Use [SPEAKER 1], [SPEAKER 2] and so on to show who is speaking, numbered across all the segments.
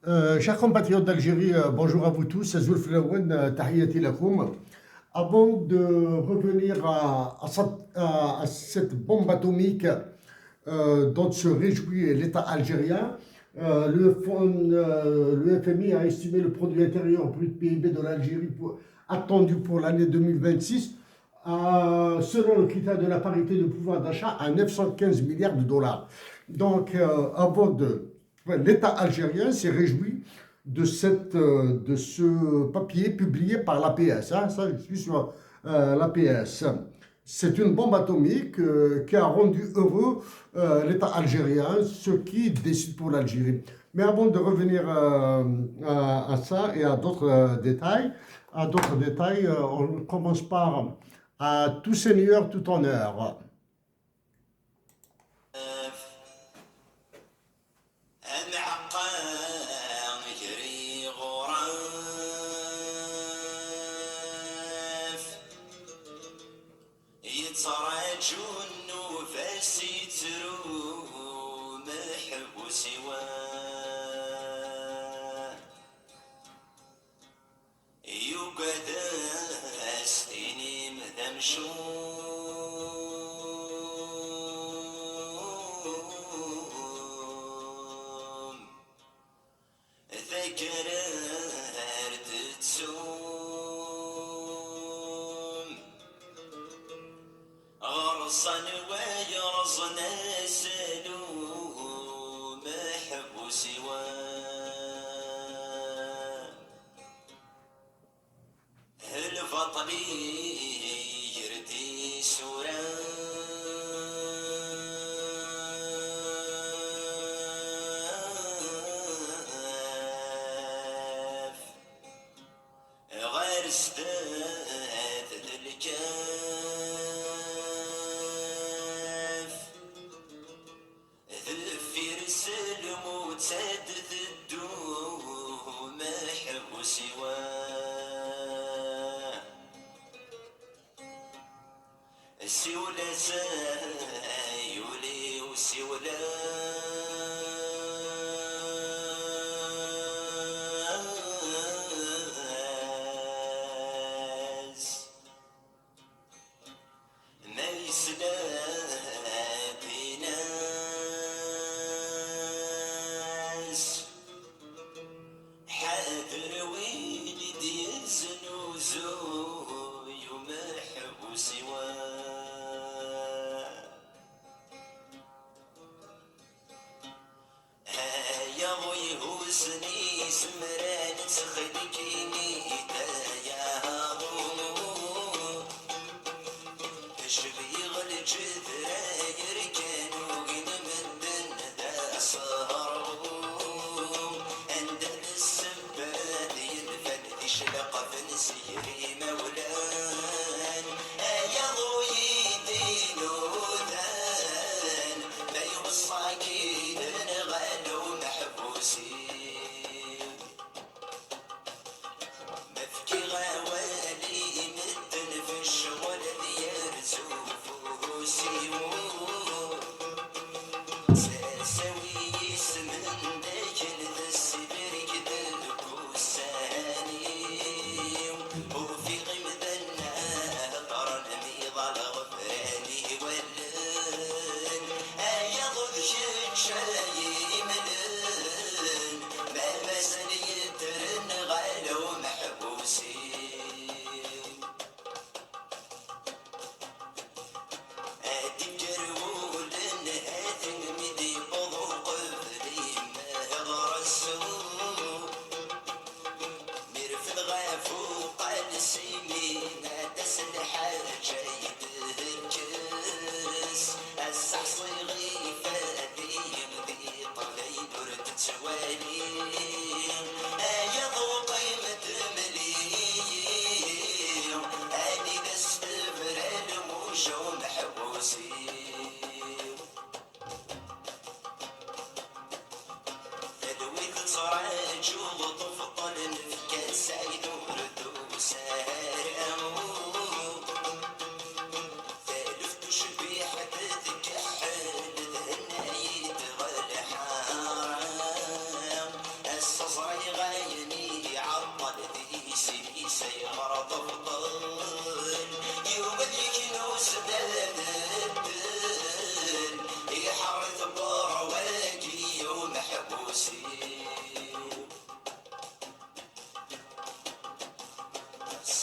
[SPEAKER 1] Chers compatriotes d'Algérie, bonjour à vous tous. Zulf Lawen, tahiyati lakoum. Avant de revenir à cette bombe atomique dont se réjouit l'État algérien, le FMI a estimé le produit intérieur brut PIB de l'Algérie attendu pour l'année 2026, selon le critère de la parité de pouvoir d'achat, à 915 milliards de dollars. Donc, l'État algérien s'est réjoui de ce papier publié par l'APS. Hein, ça, je suis sur l'APS. C'est une bombe atomique qui a rendu heureux l'État algérien, ce qui décide pour l'Algérie. Mais avant de revenir à ça et à d'autres détails, on commence par à tout seigneur, tout honneur.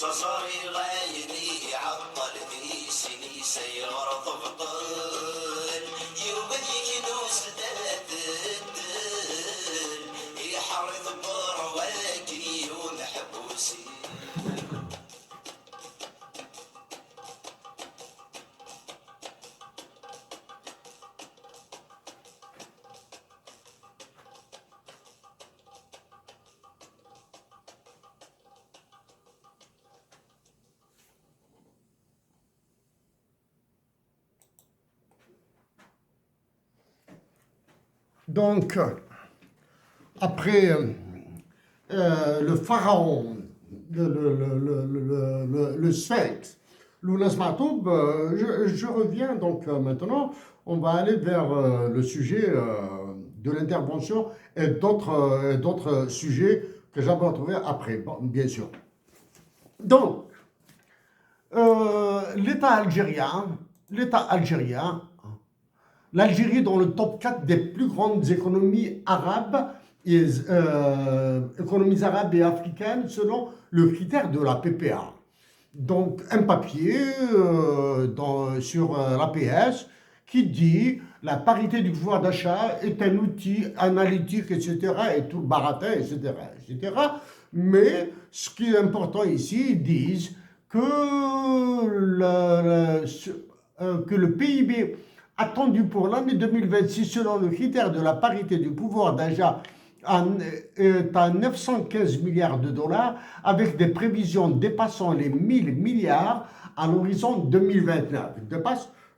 [SPEAKER 2] صصري غايني عطل في سني سيغر طبطل يوبديك نوس دادل يحرث برواكي ومحبوسي.
[SPEAKER 1] Donc, après le pharaon, le sphinx, Lounas Matoub, je reviens donc maintenant, on va aller vers le sujet de l'intervention et d'autres sujets que j'aborderai après, bon, bien sûr. Donc, l'État algérien, l'Algérie dans le top 4 des plus grandes économies arabes et africaines selon le critère de la PPA. Donc un papier sur l'APS qui dit la parité du pouvoir d'achat est un outil analytique, etc., et tout le baratin, etc., etc. Mais ce qui est important ici, ils disent que le PIB attendu pour l'année 2026 selon le critère de la parité du pouvoir d'achat est à 915 milliards de dollars avec des prévisions dépassant les 1000 milliards à l'horizon 2029.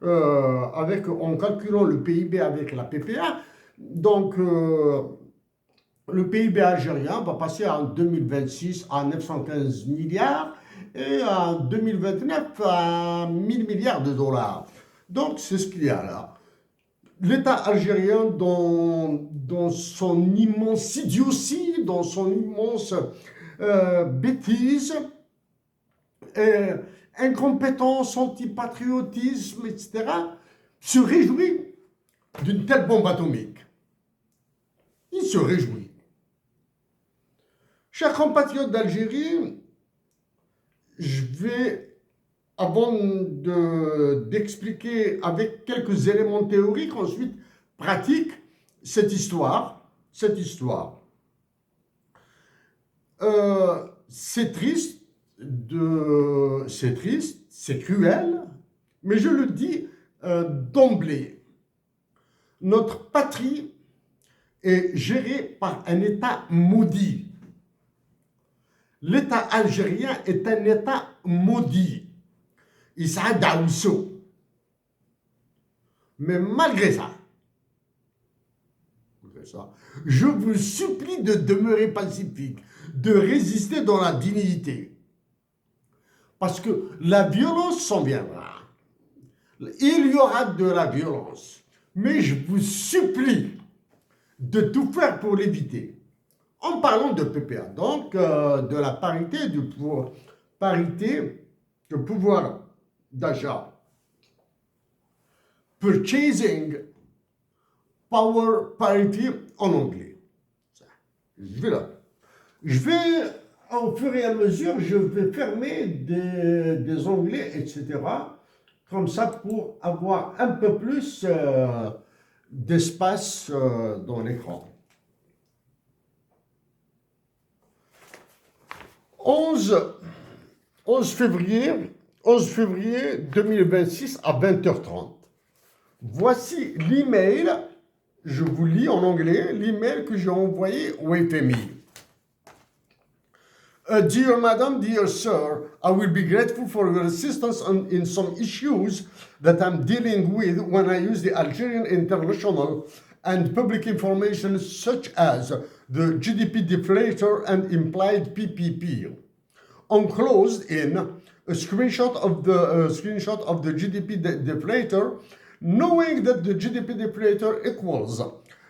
[SPEAKER 1] En calculant le PIB avec la PPA, donc le PIB algérien va passer en 2026 à 915 milliards et en 2029 à 1000 milliards de dollars. Donc, c'est ce qu'il y a là. L'État algérien, dans son immense idiotie, dans son immense bêtise, incompétence, antipatriotisme, etc., se réjouit d'une telle bombe atomique. Il se réjouit. Chers compatriotes d'Algérie, je vais, avant d'expliquer avec quelques éléments théoriques, ensuite pratiques, cette histoire. C'est triste, c'est cruel, mais je le dis d'emblée. Notre patrie est gérée par un État maudit. L'État algérien est un État maudit. Issa Daousso. Mais malgré ça, je vous supplie de demeurer pacifique, de résister dans la dignité. Parce que la violence s'en viendra. Il y aura de la violence. Mais je vous supplie de tout faire pour l'éviter. En parlant de PPA, donc de la parité du pouvoir, d'achat, purchasing power parity en anglais. Je vais, au fur et à mesure, je vais fermer des onglets, etc., comme ça pour avoir un peu plus d'espace dans l'écran. 11 février 2026 à 20h30. Voici l'email, je vous lis en anglais, l'email que j'ai envoyé au FMI. Dear Madam, dear Sir, I will be grateful for your assistance in some issues that I'm dealing with when I use the Algerian international and public information such as the GDP deflator and implied PPP. Enclosed in a screenshot of the GDP deflator, knowing that the GDP deflator equals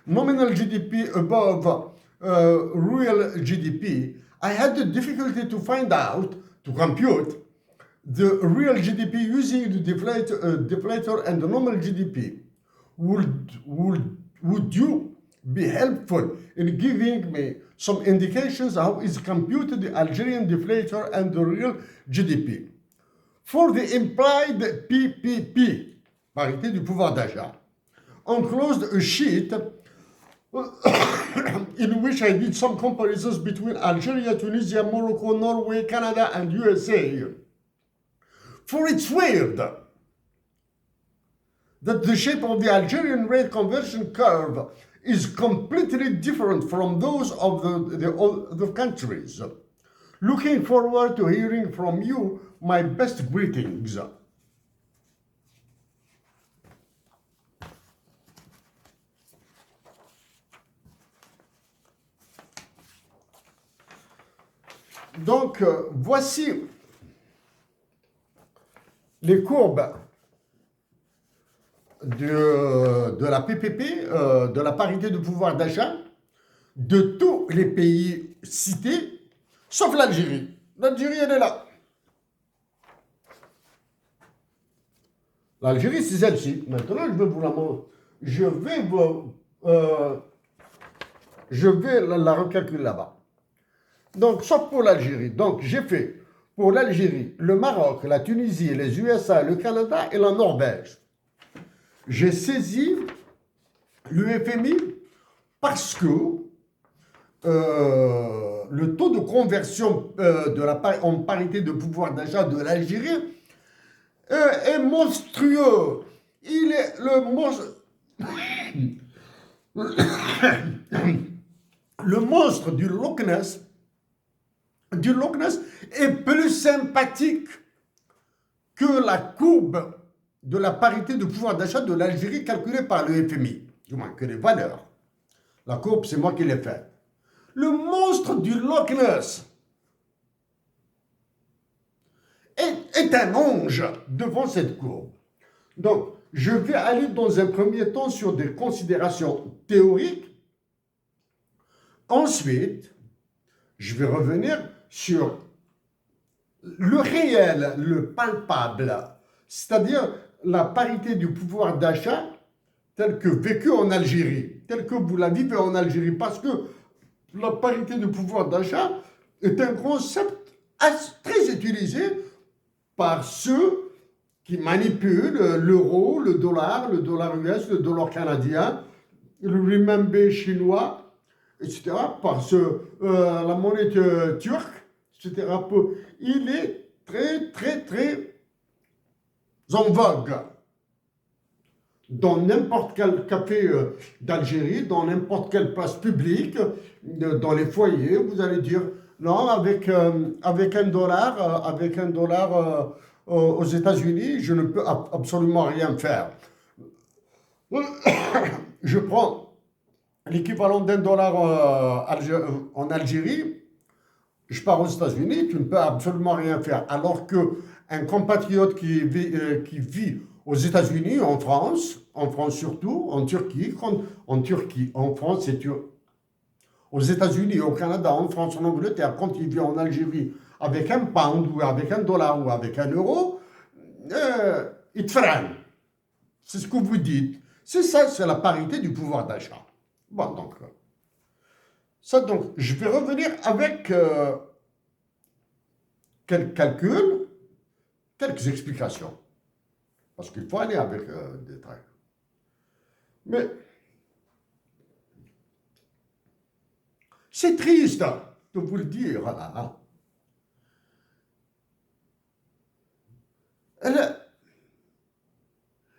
[SPEAKER 1] nominal GDP above real GDP, I had the difficulty to find out to compute the real GDP using the deflator and the normal GDP. Would you be helpful in giving me some indications how is computed the Algerian deflator and the real GDP? For the implied PPP, parité du pouvoir d'achat, enclosed a sheet in which I did some comparisons between Algeria, Tunisia, Morocco, Norway, Canada, and USA. For it's weird that the shape of the Algerian rate conversion curve is completely different from those of the other countries. Looking forward to hearing from you. My best greetings. Donc, voici les courbes de la PPP, de la parité de pouvoir d'achat, de tous les pays cités, sauf l'Algérie. L'Algérie, elle est là. L'Algérie, c'est celle-ci. Maintenant, je vais vous la montrer. Je vais la recalculer là-bas. Donc, sauf pour l'Algérie. Donc, j'ai fait pour l'Algérie, le Maroc, la Tunisie, les USA, le Canada et la Norvège. J'ai saisi le FMI parce que le taux de conversion en parité de pouvoir d'achat de l'Algérie est monstrueux. Il est le monstre du Loch Ness est plus sympathique que la courbe de la parité de pouvoir d'achat de l'Algérie calculée par le FMI. Du moins que les valeurs. La courbe, c'est moi qui l'ai faite. Le monstre du Loch Ness est un ange devant cette courbe. Donc, je vais aller dans un premier temps sur des considérations théoriques. Ensuite, je vais revenir sur le réel, le palpable, c'est-à-dire la parité du pouvoir d'achat tel que vécu en Algérie, tel que vous la vivez en Algérie, parce que la parité du pouvoir d'achat est un concept très utilisé par ceux qui manipulent l'euro, le dollar US, le dollar canadien, le renminbi chinois, etc., par la monnaie turque, etc. Il est très en vogue. Dans n'importe quel café d'Algérie, dans n'importe quelle place publique, dans les foyers, vous allez dire non, avec un dollar aux États-Unis, je ne peux absolument rien faire. Je prends l'équivalent d'un dollar en Algérie, je pars aux États-Unis, tu ne peux absolument rien faire. Alors qu'un compatriote qui vit aux États-Unis, en France surtout, en Turquie, en France, aux États-Unis, au Canada, en France, en Angleterre, quand il vit en Algérie avec un pound ou avec un dollar ou avec un euro, il te freine. C'est ce que vous dites. C'est ça, c'est la parité du pouvoir d'achat. Bon, donc, je vais revenir avec quelques calculs, quelques explications. Parce qu'il faut aller avec des traits. Mais c'est triste de vous le dire. Hein.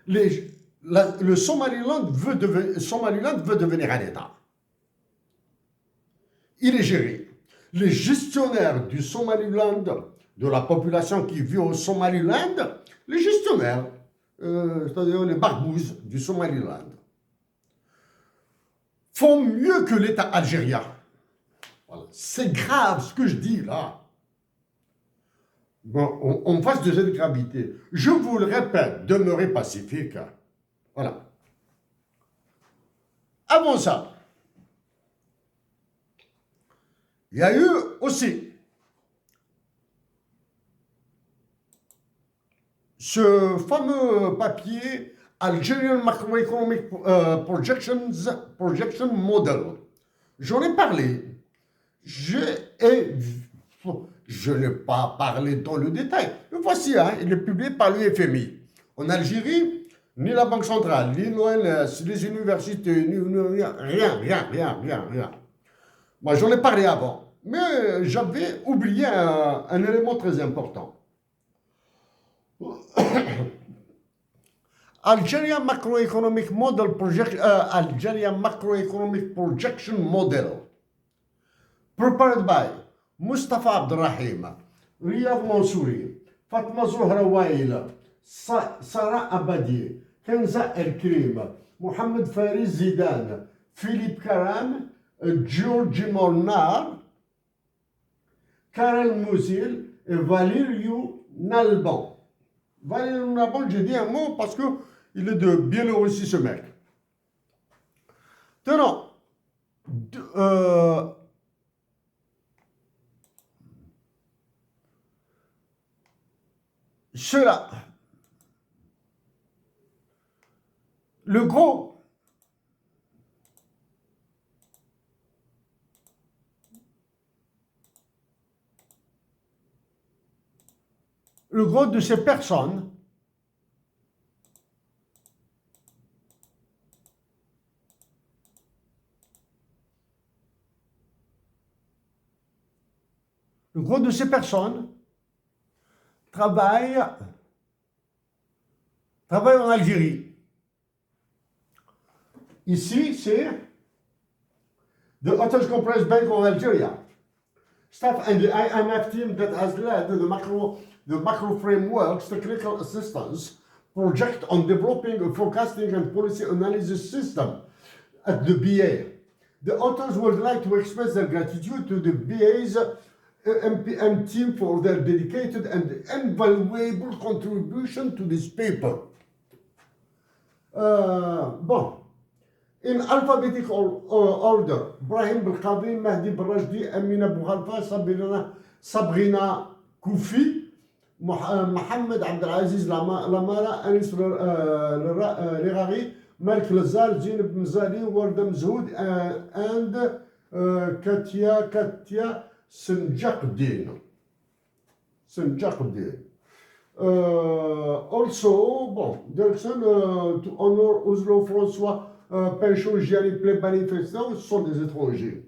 [SPEAKER 1] Le Somaliland veut devenir un État. Il est géré. Les gestionnaires du Somaliland, de la population qui vit au Somaliland, les gestionnaires, c'est-à-dire les barbouzes du Somaliland, font mieux que l'État algérien. Voilà. C'est grave ce que je dis là. Bon, on passe de cette gravité. Je vous le répète, demeurez pacifique. Voilà. Avant ça, il y a eu aussi ce fameux papier Algerian Macroeconomic Projection Model. J'en ai parlé. Je n'ai pas parlé dans le détail. Mais voici, hein, il est publié par l'UFMI. En Algérie, ni la Banque centrale, ni l'ONS, les universités, rien. Moi, j'en ai parlé avant. Mais j'avais oublié un élément très important. Algerian Macroeconomic Projection Model, prepared by Mustafa Abdelrahim, Riyad Mansouri, Fatma Zohra Wail, Sarah Abadi, Kenza El-Krim, Mohamed Faris Zidane, Philippe Karam, Georgi Molnar, Karel Mouzil et Valeriu Nalban. Valeriu Nalban, j'ai dit un mot parce qu'il est de Biélorussie, ce mec. Tenons, cela, le gros de ces personnes travaillent en Algérie. Ici, c'est the Hotels Compressed Bank of Algeria. Staff and the IMF team that has led the macro frameworks technical assistance project on developing a forecasting and policy analysis system at the BA. The authors would like to express their gratitude to the BA's MPM team for their dedicated and invaluable contribution to this paper. Bon. In alphabetical order, Brahim Belkadi, Mahdi Barajdi, Amina Bouhalfa, Sabrina Koufi, Mohamed Abdelaziz Lamara, Anis Lerari, Malik Lazar, Zineb Mzali, Warda Mzhoud, and Katia Senjakdin. Also, bon, direction to honor Oslo François Pinchot, Gianni Play manifestants, ce sont des étrangers.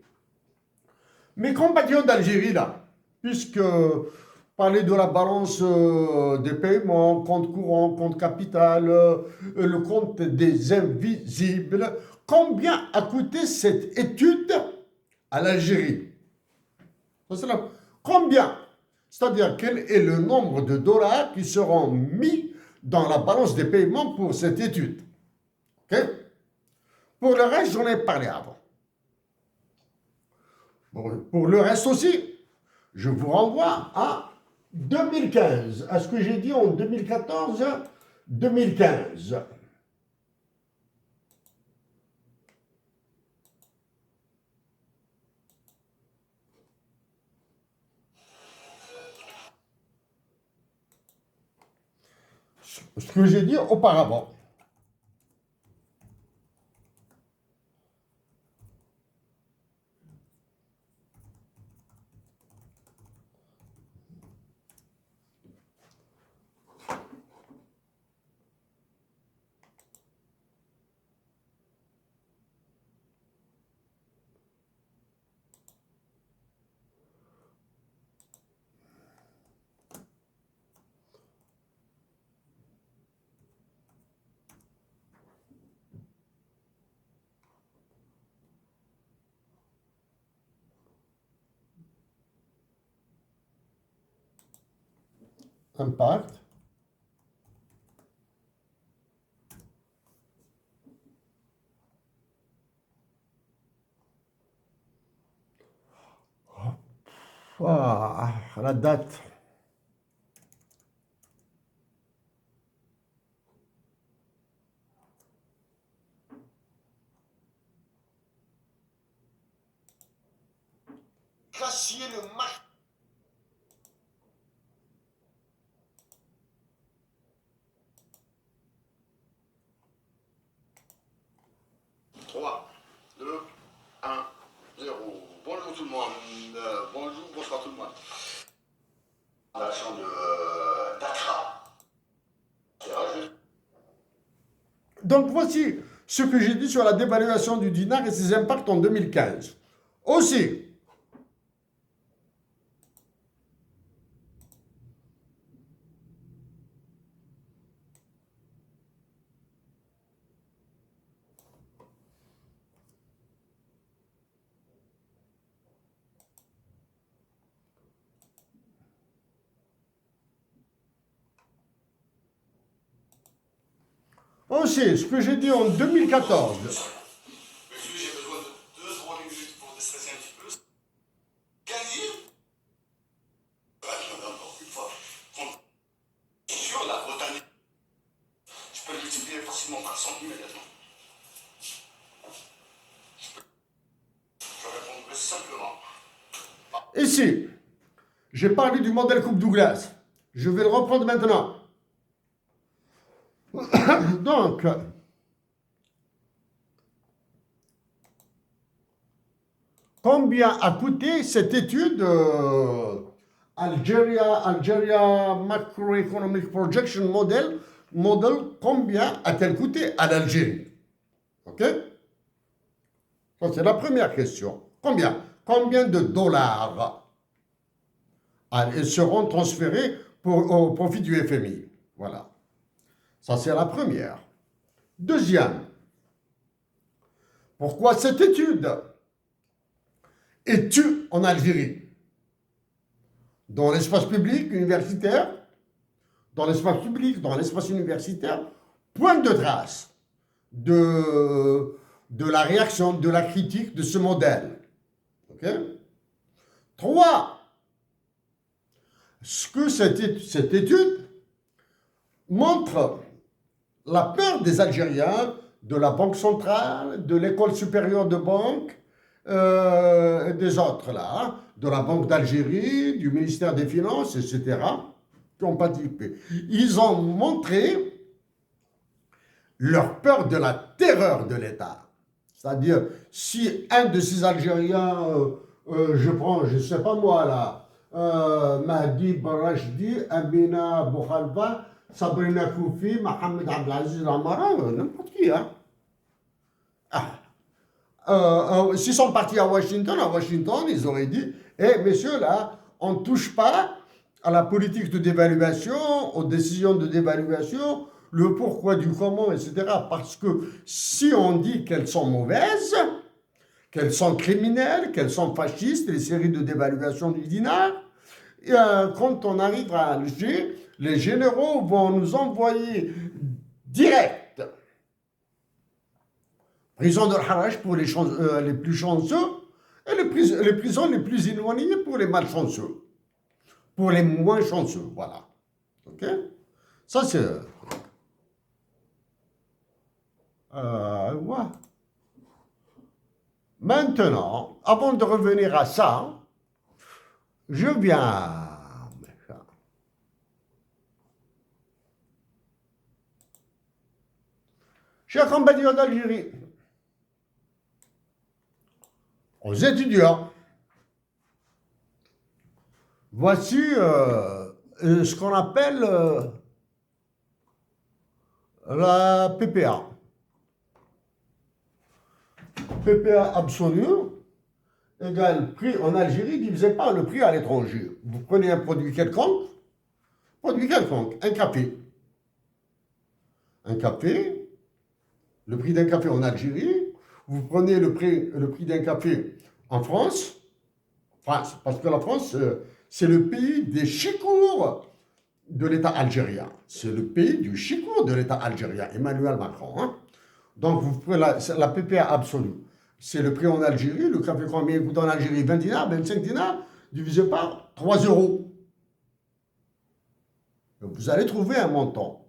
[SPEAKER 1] Mes compatriotes d'Algérie, là, puisque parler de la balance des paiements, compte courant, compte capital, le compte des invisibles, combien a coûté cette étude à l'Algérie? Combien? C'est-à-dire, quel est le nombre de dollars qui seront mis dans la balance des paiements pour cette étude? Ok? Pour le reste, j'en ai parlé avant. Bon, pour le reste aussi, je vous renvoie à 2015. À ce que j'ai dit en 2014, 2015. Ce que j'ai dit auparavant. Impact. La date. Cassier le marteau.
[SPEAKER 3] Bonjour tout le monde. Bonjour, bonsoir tout le monde. L'action d'Accra.
[SPEAKER 1] Donc voici ce que j'ai dit sur la dévaluation du dinar et ses impacts en 2015. Aussi, ce que j'ai dit en 2014.
[SPEAKER 3] Monsieur, j'ai besoin de 2-3 minutes pour déstresser un petit peu. Gagner. Je regarde encore une fois. Sur la Bretagne, je peux le multiplier facilement par 100 immédiatement. Je répondrai simplement.
[SPEAKER 1] Ici, j'ai parlé du modèle Coupe Douglas. Je vais le reprendre maintenant. Donc, combien a coûté cette étude Algeria Macroeconomic Projection Model, combien a-t-elle coûté à l'Algérie? Ok? Ça, c'est la première question. Combien de dollars seront transférés au profit du FMI? Voilà. Ça, c'est la première. Deuxième, pourquoi cette étude est-tu en Algérie? Dans l'espace public universitaire, dans l'espace public, dans l'espace universitaire, point de trace de la réaction, de la critique de ce modèle. Ok? 3. Ce que cette étude montre la peur des Algériens de la Banque centrale, de l'École supérieure de banque, et des autres là, hein, de la Banque d'Algérie, du ministère des Finances, etc., qui ont participé. Ils ont montré leur peur de la terreur de l'État. C'est-à-dire, si un de ces Algériens, je prends, je ne sais pas moi là, Mahdi Barajdi, Amina Bouhalba, Sabrina Koufi, Mohamed Abdelaziz Lamara, n'importe qui. Hein. S'ils sont partis à Washington, ils auraient dit messieurs, là, on ne touche pas à la politique de dévaluation, aux décisions de dévaluation, le pourquoi du comment, etc. Parce que si on dit qu'elles sont mauvaises, qu'elles sont criminelles, qu'elles sont fascistes, les séries de dévaluation du dinar, quand on arrivera à Alger, les généraux vont nous envoyer direct prison de Haraj pour les plus chanceux et les prisons les plus éloignées pour les malchanceux, pour les moins chanceux, voilà. Ok? Ça c'est... ouais. Maintenant, avant de revenir à ça, je viens... Chers compatriotes d'Algérie, aux étudiants, voici ce qu'on appelle la PPA. PPA absolu égale prix en Algérie divisé par le prix à l'étranger. Vous prenez un produit quelconque, un café. Un café, le prix d'un café en Algérie, vous prenez le prix d'un café en France, parce que la France, c'est le pays des chicours de l'État algérien. C'est le pays du chicour de l'État algérien, Emmanuel Macron. Hein. Donc, vous prenez la PPA absolue. C'est le prix en Algérie. Le café combien coûte en Algérie? 20 dinars, 25 dinars, divisé par 3 euros. Donc, vous allez trouver un montant.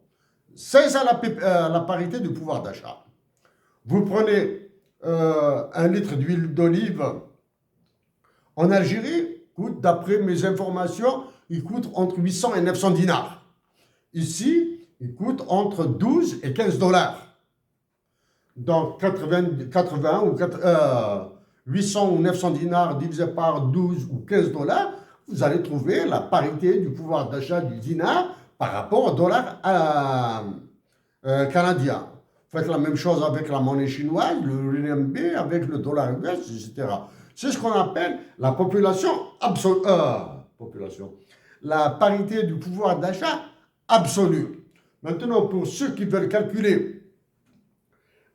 [SPEAKER 1] C'est ça la parité du pouvoir d'achat. Vous prenez un litre d'huile d'olive en Algérie, coûte, d'après mes informations, il coûte entre 800 et 900 dinars. Ici, il coûte entre 12 et 15 dollars. Donc 80 ou 800 ou 900 dinars divisé par 12 ou 15 dollars, vous allez trouver la parité du pouvoir d'achat du dinar par rapport au dollar canadien. Faites la même chose avec la monnaie chinoise, le RMB, avec le dollar US, etc. C'est ce qu'on appelle la population absolue. La parité du pouvoir d'achat absolu. Maintenant, pour ceux qui veulent calculer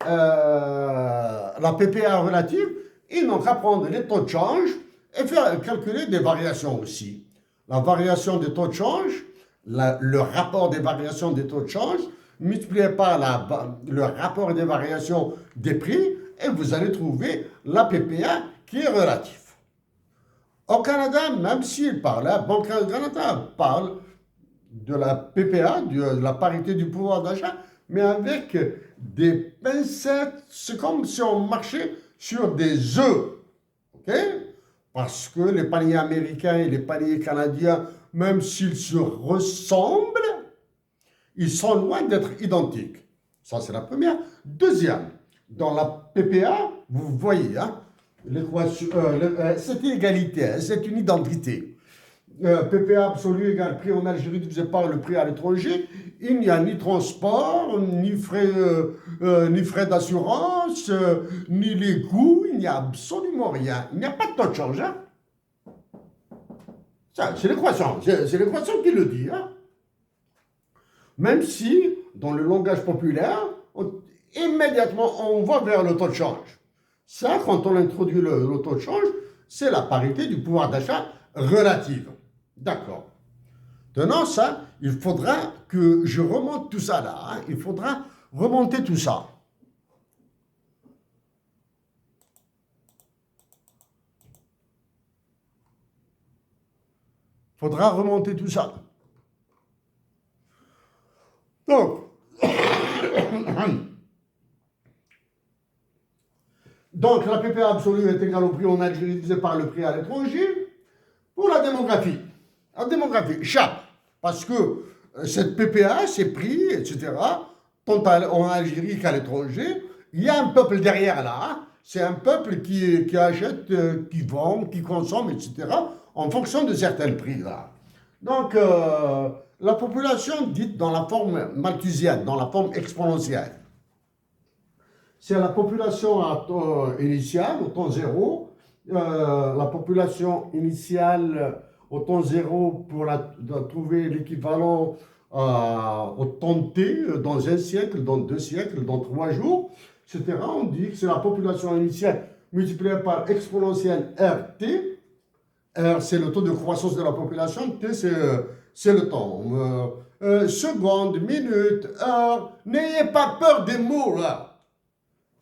[SPEAKER 1] la PPA relative, ils n'ont qu'à prendre les taux de change et faire calculer des variations aussi. La variation des taux de change, le rapport des variations des taux de change, multiplié par le rapport des variations des prix, et vous allez trouver la PPA qui est relative. Au Canada, même s'il parle, la Banque du Canada parle de la PPA, de la parité du pouvoir d'achat, mais avec des pincettes. C'est comme si on marchait sur des œufs. OK? Parce que les paniers américains et les paniers canadiens, même s'ils se ressemblent, ils sont loin d'être identiques. Ça, c'est la première. Deuxième, dans la PPA, vous voyez, hein, c'est une égalité, hein, c'est une identité. PPA absolu égale prix en Algérie divisé par le prix à l'étranger. Il n'y a ni transport, ni frais d'assurance, ni les coûts. Il n'y a absolument rien. Il n'y a pas de taux de change. Hein. Ça, c'est l'équation. C'est l'équation qui le dit. Hein. Même si, dans le langage populaire, immédiatement, on va vers le taux de change. Ça, quand on introduit le taux de change, c'est la parité du pouvoir d'achat relative. D'accord. Maintenant, ça, il faudra que je remonte tout ça là. Hein. Il faudra remonter tout ça. Il faudra remonter tout ça. Donc, la PPA absolue est égale au prix en Algérie divisé par le prix à l'étranger. Pour la démographie, chaque, parce que cette PPA, ces prix, etc., tant en Algérie qu'à l'étranger, il y a un peuple derrière là. Hein. C'est un peuple qui achète, qui vend, qui consomme, etc., en fonction de certains prix là. Donc, la population dite dans la forme malthusienne, dans la forme exponentielle. C'est la population initiale, au temps zéro. La population initiale au temps zéro pour trouver l'équivalent au temps T dans un siècle, dans 2 siècles, dans 3 jours, etc. On dit que c'est la population initiale multipliée par exponentielle RT. R, c'est le taux de croissance de la population. T, c'est le temps. Seconde, minute, heure. N'ayez pas peur des mots, là.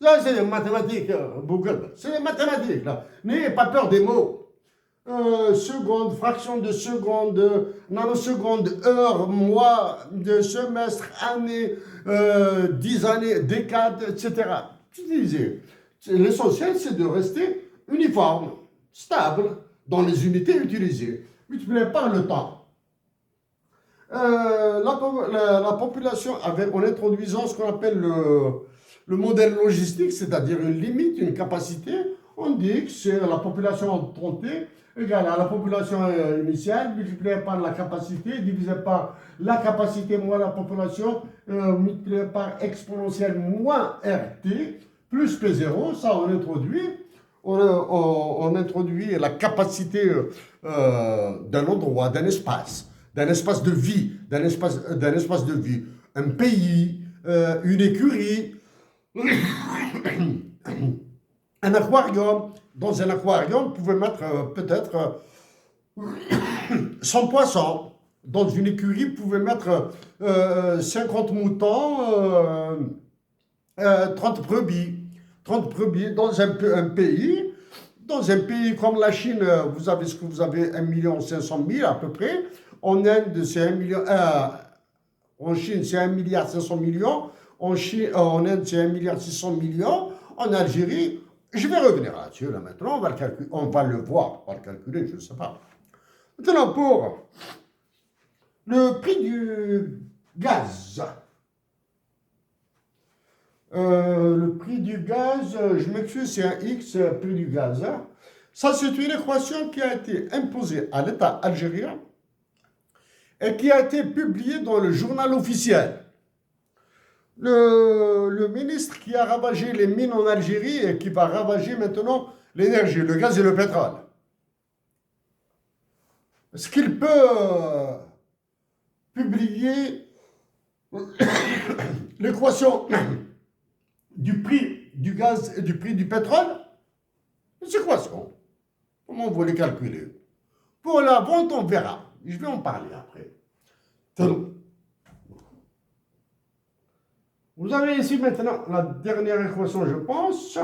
[SPEAKER 1] Ça, c'est des mathématiques, Google. C'est des mathématiques, là. N'ayez pas peur des mots. Seconde, fraction de seconde, nanoseconde, heure, mois, de semestre, année, 10 années, décade, etc. Utilisez. L'essentiel, c'est de rester uniforme, stable, dans les unités utilisées. Multiplié par le temps. La population, en introduisant ce qu'on appelle le modèle logistique, c'est-à-dire une limite, une capacité, on dit que c'est la population en temps T égale à la population initiale multipliée par la capacité divisé par la capacité moins la population multipliée par exponentielle moins RT plus P0. Ça, on introduit. On introduit la capacité d'un endroit, d'un espace de vie, d'un espace de vie, un pays, une écurie, un aquarium. Dans un aquarium, vous pouvez mettre peut-être 100 poissons. Dans une écurie, vous pouvez mettre 50 moutons, 30 brebis. 30 brebis dans un pays. Dans un pays comme la Chine, vous avez ce que vous avez 1 500 000 à peu près. En Inde, c'est 1 million. En Chine, c'est 1 500 000 000. En Inde, c'est 1 600 000 000. En Algérie, je vais revenir là-dessus, là maintenant, on va le voir, on va le calculer, je ne sais pas. Maintenant, pour le prix du gaz. Le prix du gaz, je m'excuse, c'est un X, prix du gaz, hein. Ça, c'est une équation qui a été imposée à l'État algérien et qui a été publiée dans le journal officiel. Le ministre qui a ravagé les mines en Algérie et qui va ravager maintenant l'énergie, le gaz et le pétrole. Est-ce qu'il peut publier l'équation du prix du gaz et du prix du pétrole? C'est quoi ça? Comment vous les calculez? Pour la vente, on verra. Je vais en parler après. Vous avez ici maintenant la dernière équation, je pense.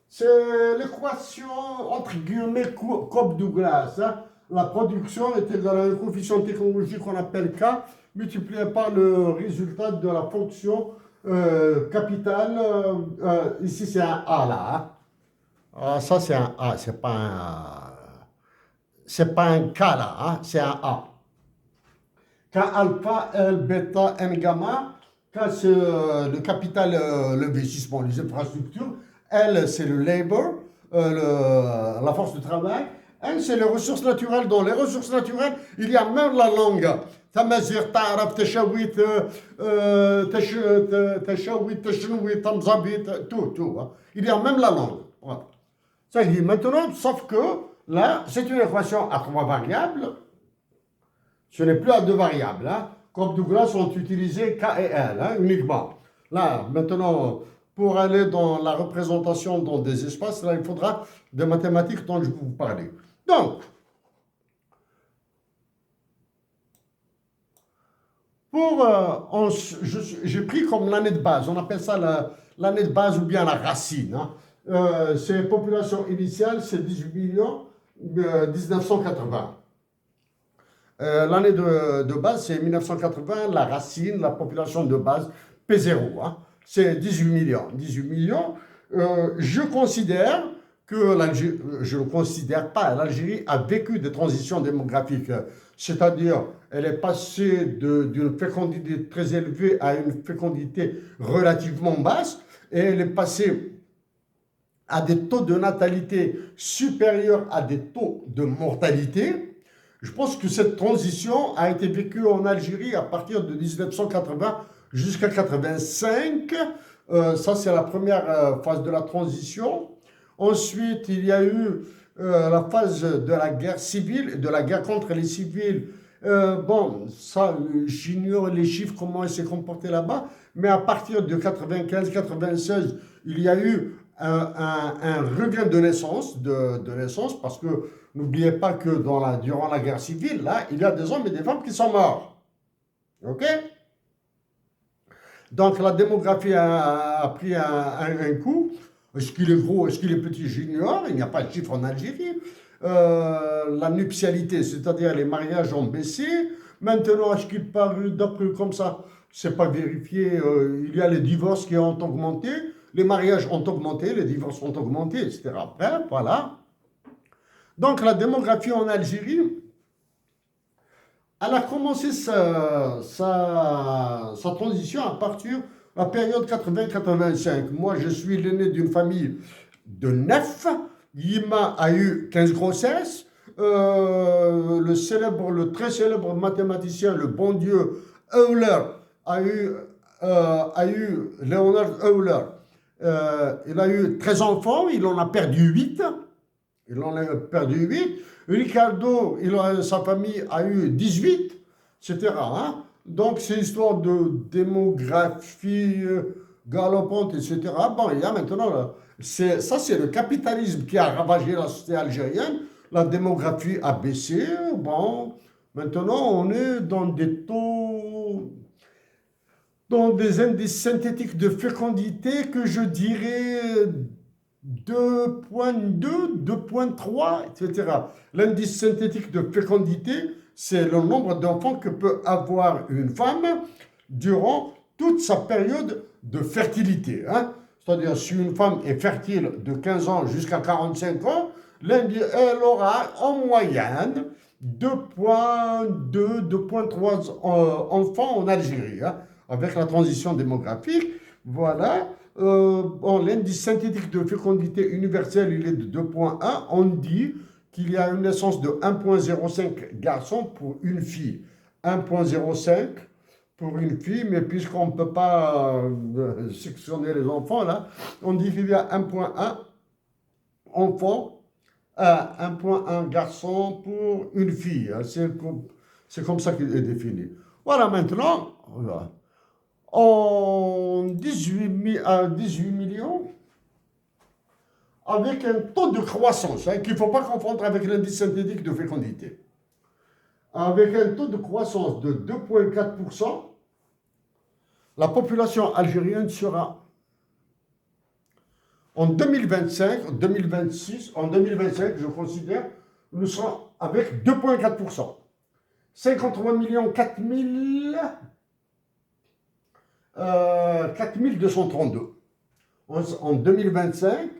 [SPEAKER 1] C'est l'équation, entre guillemets, Cobb-Douglas, hein. La production est égale à un coefficient technologique qu'on appelle K, multiplié par le résultat de la fonction capitale. Ici, c'est un A, là, hein. Ah, ça, c'est un A, c'est pas un K, là, hein, c'est un A. K alpha, L bêta, N gamma. K, c'est le capital, l'investissement, les infrastructures. L, c'est le labor, la force de travail. N, c'est les ressources naturelles. Dans les ressources naturelles, il y a même la langue. تمازيغ تعرف تشويت تشنويت تمزابيت tout. Il y a même la langue. Voilà. Ça dit maintenant, sauf que là, c'est une équation à 3 variables. Ce n'est plus à 2 variables. Hein. Comme Douglas ont utilisé K et L, hein, uniquement. Là, maintenant, pour aller dans la représentation dans des espaces, là, il faudra des mathématiques dont je vais vous parler. Donc, j'ai pris comme l'année de base, on appelle ça l'année de base ou bien la racine. Hein. C'est population initiale, c'est 18 millions 1980. L'année de base, c'est 1980, la racine, la population de base, P0. Hein. C'est 18 millions. 18 millions, je considère que l'Algérie, je ne considère pas, l'Algérie a vécu des transitions démographiques, c'est-à-dire elle est passée d'une fécondité très élevée à une fécondité relativement basse, et elle est passée à des taux de natalité supérieurs à des taux de mortalité. Je pense que cette transition a été vécue en Algérie à partir de 1980 jusqu'à 1985. Ça, c'est la première phase de la transition. Ensuite, il y a eu la phase de la guerre civile, de la guerre contre les civils. Bon, ça, j'ignore les chiffres, comment elle s'est comportée là-bas, mais à partir de 95-96, il y a eu un regain de naissance, parce que n'oubliez pas que durant la guerre civile, là, il y a des hommes et des femmes qui sont morts. OK? Donc la démographie a pris un coup. Est-ce qu'il est gros, est-ce qu'il est petit, j'ignore, il n'y a pas de chiffre en Algérie. La nuptialité, c'est-à-dire les mariages ont baissé. Maintenant, est-ce qu'il parle d'après comme ça? C'est pas vérifié. Il y a les divorces qui ont augmenté, les mariages ont augmenté, les divorces ont augmenté, etc. Après, voilà. Donc la démographie en Algérie, elle a commencé sa transition à partir de la période 80-85. Moi, je suis l'aîné d'une famille de 9. Yima a eu 15 grossesses. Le très célèbre mathématicien, le bon Dieu Euler, a eu Leonard Euler. Il a eu 13 enfants, il en a perdu 8. Ricardo, sa famille a eu 18, etc. Hein? Donc, c'est histoire de démographie galopante, etc. Bon, il y a maintenant, ça c'est le capitalisme qui a ravagé la société algérienne. La démographie a baissé. Bon, maintenant, on est dans des taux, dans des indices synthétiques de fécondité que je dirais 2,2, 2,3, etc. L'indice synthétique de fécondité, c'est le nombre d'enfants que peut avoir une femme durant toute sa période de fertilité. Hein? C'est-à-dire, si une femme est fertile de 15 ans jusqu'à 45 ans, elle aura en moyenne 2,2, 2,3 enfants en Algérie. Hein? avec la transition démographique, voilà, bon, l'indice synthétique de fécondité universelle, il est de 2,1. On dit qu'il y a une naissance de 1,05 garçons pour une fille. 1,05 pour une fille, mais puisqu'on ne peut pas sectionner les enfants, là, on dit qu'il y a 1,1 enfants, 1,1 garçon pour une fille. C'est comme ça qu'il est défini. Voilà, maintenant, en 18 millions, avec un taux de croissance, qu'il ne faut pas confondre avec l'indice synthétique de fécondité. Avec un taux de croissance de 2,4%, la population algérienne sera en 2025, en 2026, en 2025, je considère, nous serons avec 2,4%. 53 millions 4232. En 2025,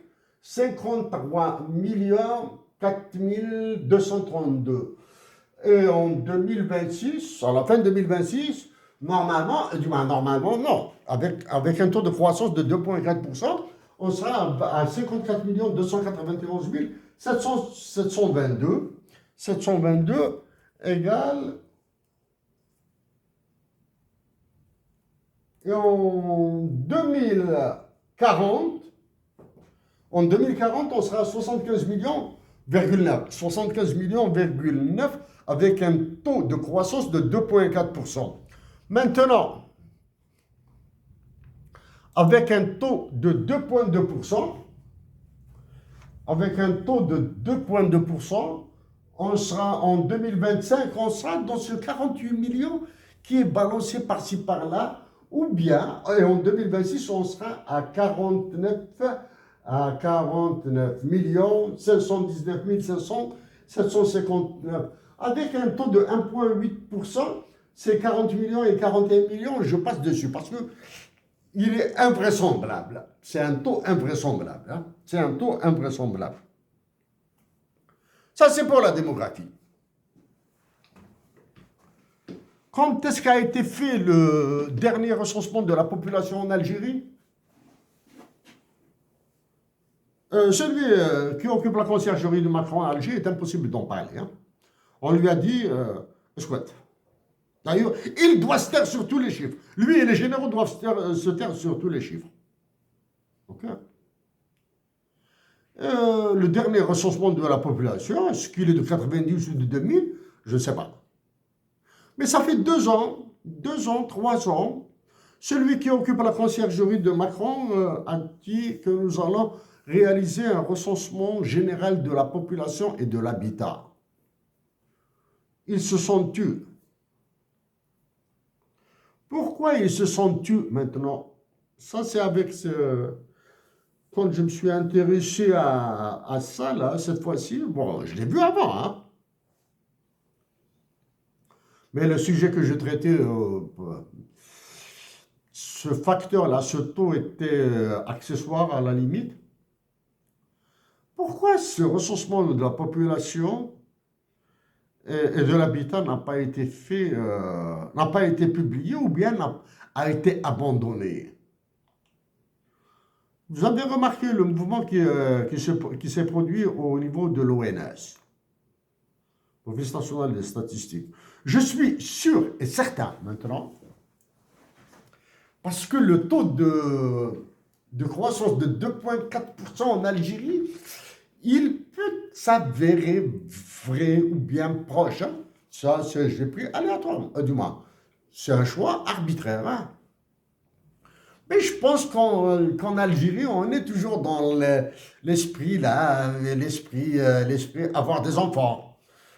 [SPEAKER 1] 53 millions 4232. Et en 2026, à la fin de 2026, normalement non, avec un taux de croissance de 2,4%, on sera à 54 291 722. 722 égale. Et en 2040, on sera à 75 millions, 75 millions, avec un taux de croissance de 2,4%. Maintenant, avec un taux de 2,2%, on sera en 2025, on sera dans ce 48 millions qui est balancé par-ci par-là, ou bien, et en 2026, on sera à 49 millions 519 759. Avec un taux de 1,8%, c'est 40 millions et 41 millions, je passe dessus parce que il est invraisemblable. C'est un taux invraisemblable. Hein? C'est un taux invraisemblable. Ça, c'est pour la démographie. Quand est-ce qu'a été fait le dernier recensement de la population en Algérie? Celui qui occupe la conciergerie de Macron à Alger est impossible d'en parler. Hein. On lui a dit, souhaite. D'ailleurs, il doit se taire sur tous les chiffres. Lui et les généraux doivent se taire sur tous les chiffres. Okay. Le dernier recensement de la population, est-ce qu'il est de 90 ou de 2000? Je ne sais pas. Mais ça fait 2 ans, 3 ans, celui qui occupe la conciergerie de Macron a dit que nous allons réaliser un recensement général de la population et de l'habitat. Ils se sont tus. Pourquoi ils se sont tus maintenant? Ça, c'est avec ce... Quand je me suis intéressé à ça, là, cette fois-ci, bon, je l'ai vu avant, hein. Mais le sujet que je traitais, ce facteur-là, ce taux était accessoire à la limite. Pourquoi ce recensement de la population et de l'habitat n'a pas été fait, n'a pas été publié ou bien a été abandonné? Vous avez remarqué le mouvement qui s'est produit au niveau de l'ONS, l'Office national des statistiques. Je suis sûr et certain maintenant, parce que le taux de croissance de 2,4% en Algérie, il peut s'avérer vrai ou bien proche. Hein. Ça, j'ai pris aléatoirement, du moins. C'est un choix arbitraire. Hein. Mais je pense qu'en Algérie, on est toujours dans l'esprit, là, l'esprit avoir des enfants.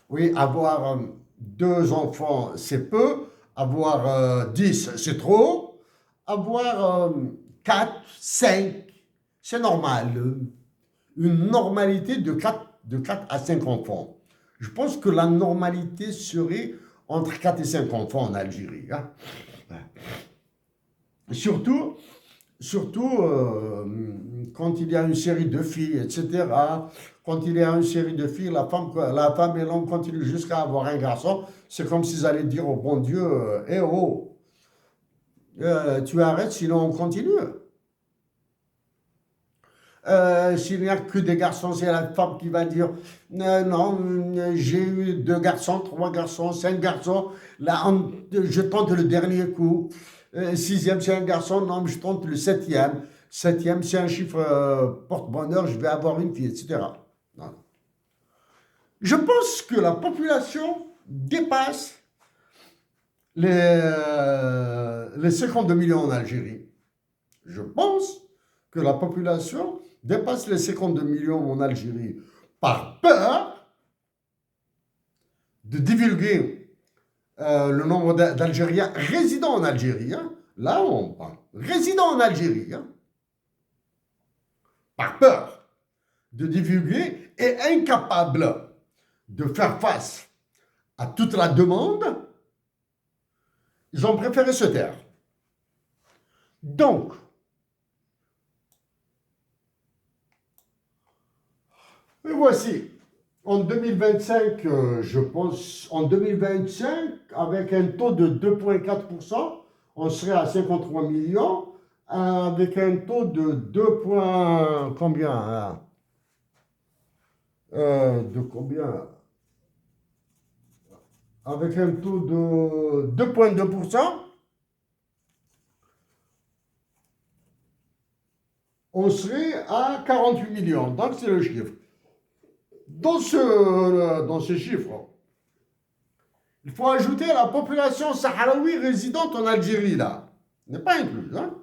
[SPEAKER 1] Oui, avoir 2 enfants, c'est peu. Avoir 10, c'est trop. Avoir 4, 5, c'est normal. Une normalité de 4 à 5 enfants. Je pense que la normalité serait entre 4 et 5 enfants en Algérie. Hein. Surtout quand il y a une série de filles, etc. Quand il y a une série de filles, la femme et l'homme continuent jusqu'à avoir un garçon. C'est comme s'ils allaient dire au bon Dieu, eh oh, Tu arrêtes, sinon on continue. S'il n'y a que des garçons, c'est la femme qui va dire non, j'ai eu 2 garçons, 3 garçons, 5 garçons, là je tente le dernier coup. Sixième, c'est un garçon, non, je tente le septième. Septième, c'est un chiffre porte-bonheur, je vais avoir une fille, etc. Non. Je pense que la population dépasse les 52 millions en Algérie. Je pense que la population dépasse les 52 millions en Algérie par peur de divulguer le nombre d'Algériens résidant en Algérie. Hein. Là, on parle. Résidant en Algérie. Hein. Par peur de divulguer et incapable de faire face à toute la demande, ils ont préféré se taire. Donc, et voici, en 2025, je pense, en 2025, avec un taux de 2,4%, on serait à 53 millions, avec un taux de 2, combien hein? De combien? Avec un taux de 2,2%, on serait à 48 millions. Donc, c'est le chiffre. Dans ce chiffre, il faut ajouter la population sahraoui résidente en Algérie, là. N'est pas inclus, hein?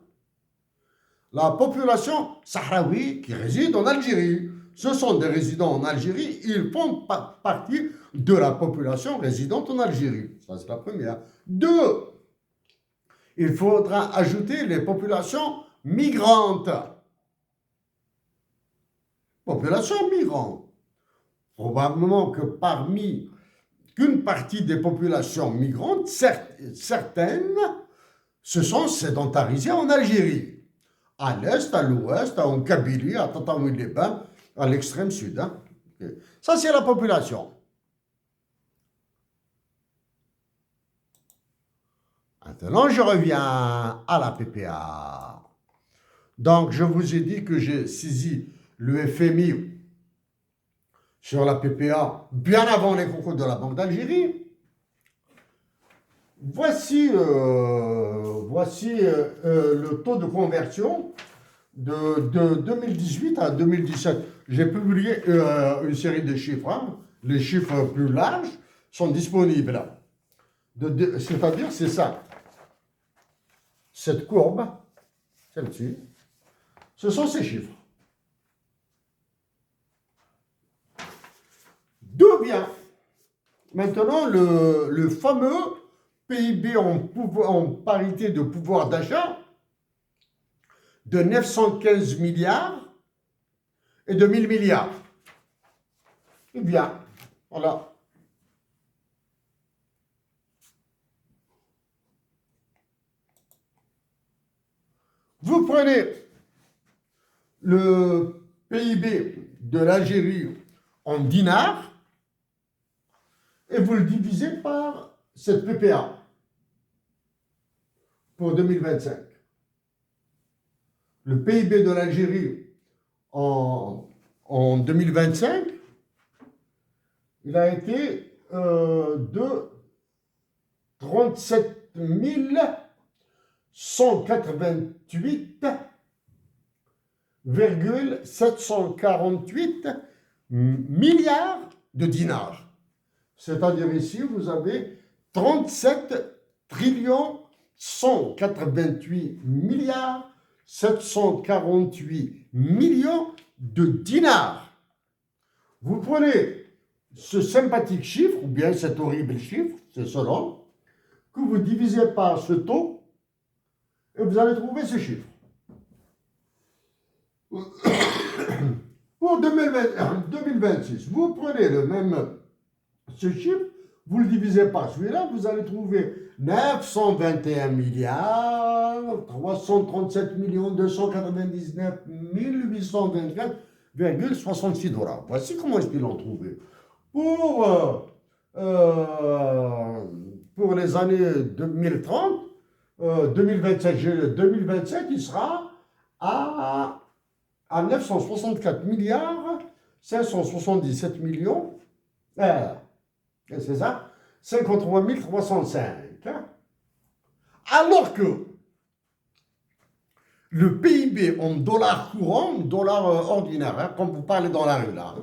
[SPEAKER 1] La population sahraoui qui réside en Algérie. Ce sont des résidents en Algérie, ils font partie de la population résidente en Algérie. Ça, c'est la première. Deux, il faudra ajouter les populations migrantes. Population migrante. Probablement que parmi qu'une partie des populations migrantes, certaines, se sont sédentarisées en Algérie. À l'est, à l'ouest, en Kabylie, à Tataouine-les-Bains, à l'extrême sud. Hein. Ça, c'est la population. Maintenant, je reviens à la PPA. Donc, je vous ai dit que j'ai saisi le FMI sur la PPA bien avant les concours de la Banque d'Algérie. Voici le taux de conversion de 2018 à 2017. J'ai publié une série de chiffres. Hein. Les chiffres plus larges sont disponibles. C'est-à-dire, c'est ça. Cette courbe, celle-ci, ce sont ces chiffres. D'où vient maintenant le fameux PIB en parité de pouvoir d'achat de 915 milliards et de 1000 milliards. Eh bien, voilà. Vous prenez le PIB de l'Algérie en dinars et vous le divisez par cette PPA pour 2025. Le PIB de l'Algérie en 2025, il a été de 37 188,748 milliards de dinars. C'est-à-dire ici, vous avez 37 trillions 188 milliards 748 millions de dinars. Vous prenez ce sympathique chiffre, ou bien cet horrible chiffre, c'est selon, que vous divisez par ce taux, et vous allez trouver ce chiffre. Pour 2026, vous prenez ce chiffre, vous le divisez par celui-là, vous allez trouver 921 milliards 337 millions 299 824,66 $. Voici comment est-ce qu'ils l'ont trouvé. Pour les années 2030, 2027, il sera à 964 milliards 577 millions. C'est ça, 53 305. Hein. Alors que le PIB en dollars courants, dollars ordinaires, hein, comme vous parlez dans la rue là, hein,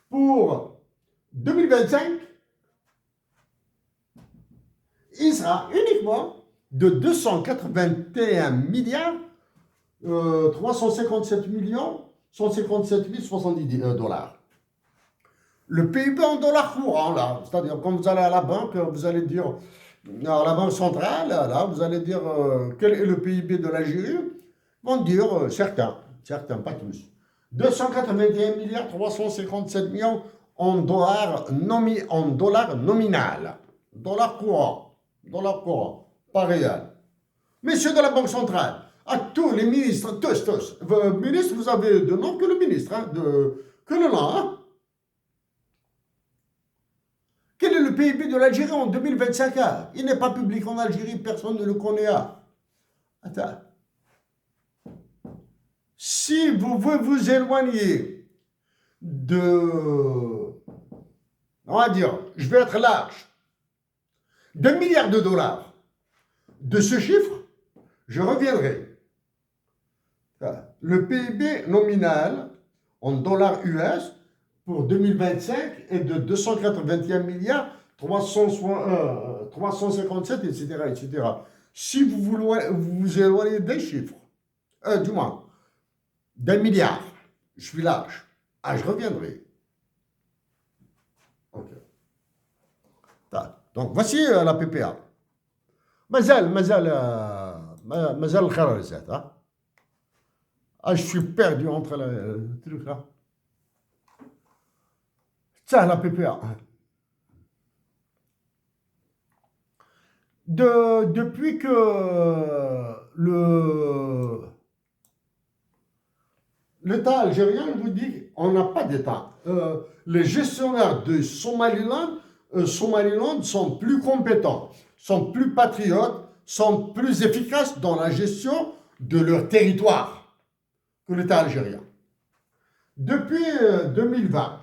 [SPEAKER 1] pour 2025, il sera uniquement de 281 milliards 357 millions 157 070 dollars. Le PIB en dollars courants, là, c'est-à-dire quand vous allez à la banque, vous allez dire, à la banque centrale, là, vous allez dire quel est le PIB de l'Algérie, ils vont dire certains, pas tous. 281 milliards 357 millions en dollars, en dollars nominal, dollars courants, pas réel. Messieurs de la Banque centrale, à tous les ministres, tous, ministres, vous avez de nom que le ministre, hein, que le nom, hein. Quel est le PIB de l'Algérie en 2025? Il n'est pas public en Algérie, personne ne le connaît. Attends. Si vous voulez vous éloigner de, on va dire, je vais être large, d'1 milliard de dollars de ce chiffre, je reviendrai. Le PIB nominal en dollars US pour 2025 est de 281 milliards 357, etc. Si vous vous éloignez des chiffres, du moins, d'1 milliard, je suis large. Je reviendrai. Okay. Donc, voici la PPA. مازال الخير رزات. Je suis perdu entre le truc là. Ça, la PPA. Depuis que l'État algérien vous dit on n'a pas d'État. Les gestionnaires de Somaliland sont plus compétents, sont plus patriotes, sont plus efficaces dans la gestion de leur territoire que l'État algérien. Depuis 2020,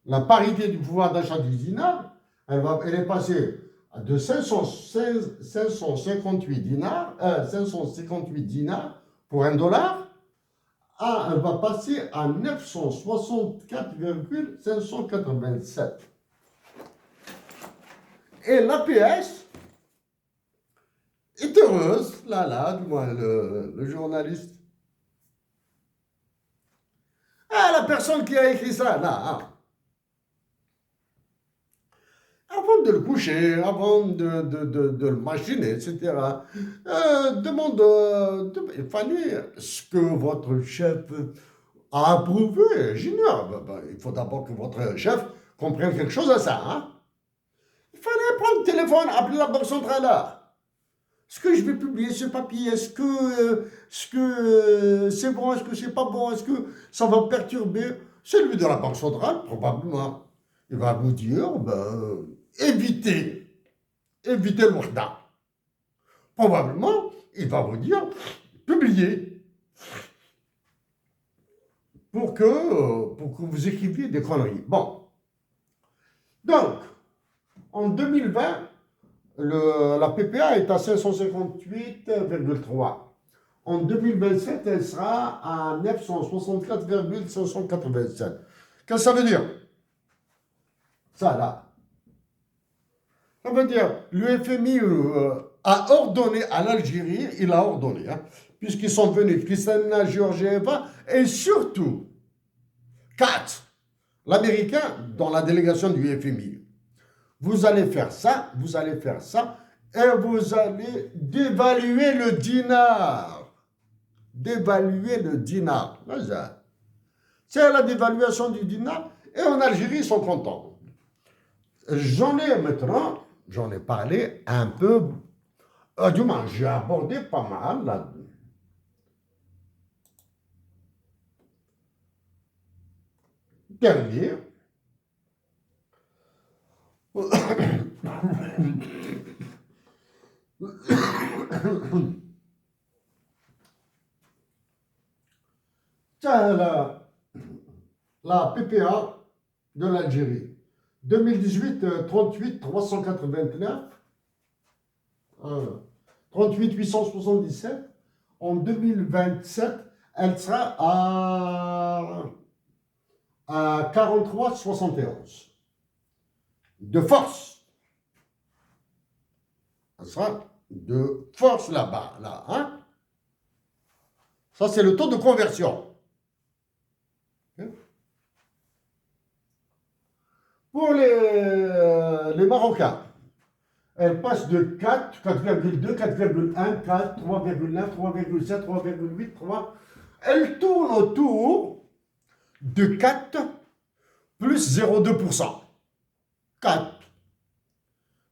[SPEAKER 1] la parité du pouvoir d'achat du dinar, elle est passée de 558 dinars pour $1, elle va passer à 964,587. Et l'APS est heureuse, du moins le journaliste. La personne qui a écrit ça, avant de le coucher, avant de le machiner, etc., il fallait ce que votre chef a approuvé. J'ignore. Il faut d'abord que votre chef comprenne quelque chose à ça. Hein? Il fallait prendre le téléphone, appeler la banque centrale. Est-ce que je vais publier ce papier? Est-ce que c'est bon? Est-ce que c'est pas bon? Est-ce que ça va perturber? Celui de la banque centrale, probablement. Il va vous dire, évitez le wahda. Probablement, il va vous dire, publiez. Pour que vous écriviez des conneries. Bon. Donc, en 2020, la PPA est à 558,3. En 2027, elle sera à 964,587. Qu'est-ce que ça veut dire? Ça, là. Ça veut dire, le FMI a ordonné à l'Algérie, il a ordonné, puisqu'ils sont venus, Kristalina Georgieva, et surtout, Katz, l'Américain, dans la délégation du FMI. Vous allez faire ça, et vous allez dévaluer le dinar. C'est la dévaluation du dinar, et en Algérie, ils sont contents. J'en ai parlé un peu, du moins, j'ai abordé pas mal là. Dernier, Tiens, la PPA de l'Algérie. 2018, 38 389. 38 877. En 2027, elle sera à 43 71. De force. Elle sera de force là-bas. Là, hein? Ça, c'est le taux de conversion. Pour les Marocains, elle passe de 4, 4,2, 4,1, 4, 3,9, 3,7, 3,8, 3. Elle tourne autour de 4 plus 0,2%. 4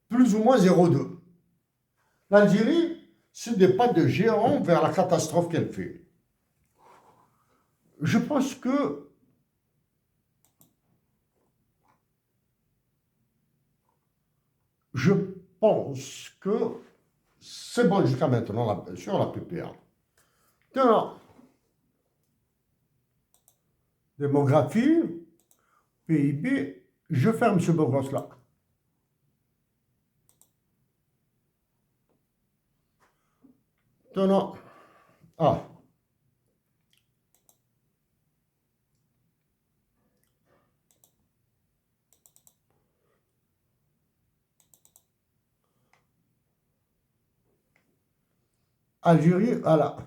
[SPEAKER 1] plus ou moins 0,2. L'Algérie, c'est des pas de géant vers la catastrophe qu'elle fait. Je pense que c'est bon jusqu'à maintenant sur la PPA. Maintenant, démographie, PIB, je ferme ce beau gosse-là. Maintenant, Algérie, voilà.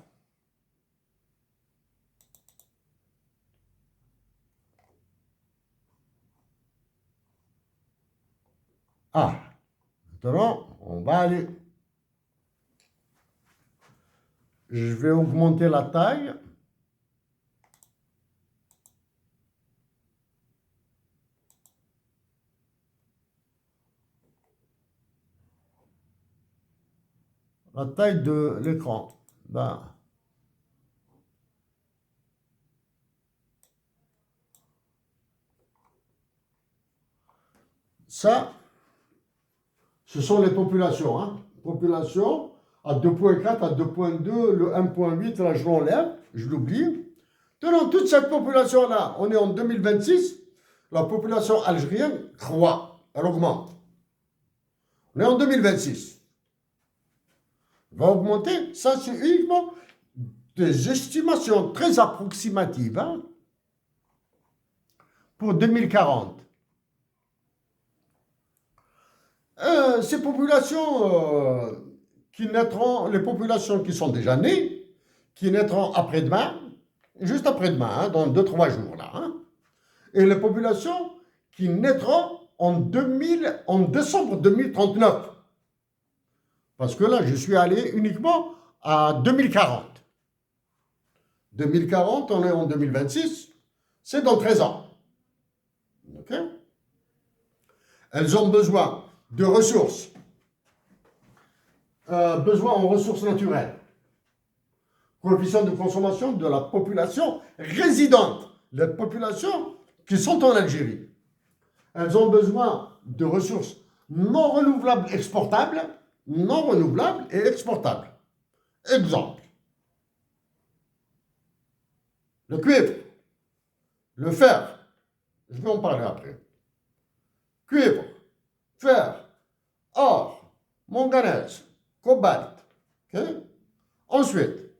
[SPEAKER 1] Maintenant, on va aller. Je vais augmenter la taille. La taille de l'écran. Ça, ce sont les populations. Hein. Population à 2,4, à 2,2, le 1,8, là je l'enlève, je l'oublie. Dans toute cette population-là, on est en 2026, la population algérienne croît, elle augmente. On est en 2026. Elle va augmenter, ça c'est uniquement des estimations très approximatives hein, pour 2040. Ces populations qui naîtront, les populations qui sont déjà nées, qui naîtront après-demain, juste après-demain, hein, dans 2-3 jours là, hein, et les populations qui naîtront en décembre 2039. Parce que là, je suis allé uniquement à 2040. 2040, on est en 2026, c'est dans 13 ans. Ok? Elles ont besoin de ressources, besoin en ressources naturelles, coefficient de consommation de la population résidente, les populations qui sont en Algérie. Elles ont besoin de ressources non renouvelables exportables, non renouvelables et exportables. Exemple, le cuivre, le fer, je vais en parler après. Cuivre, fer, or, manganèse, cobalt. Okay? Ensuite,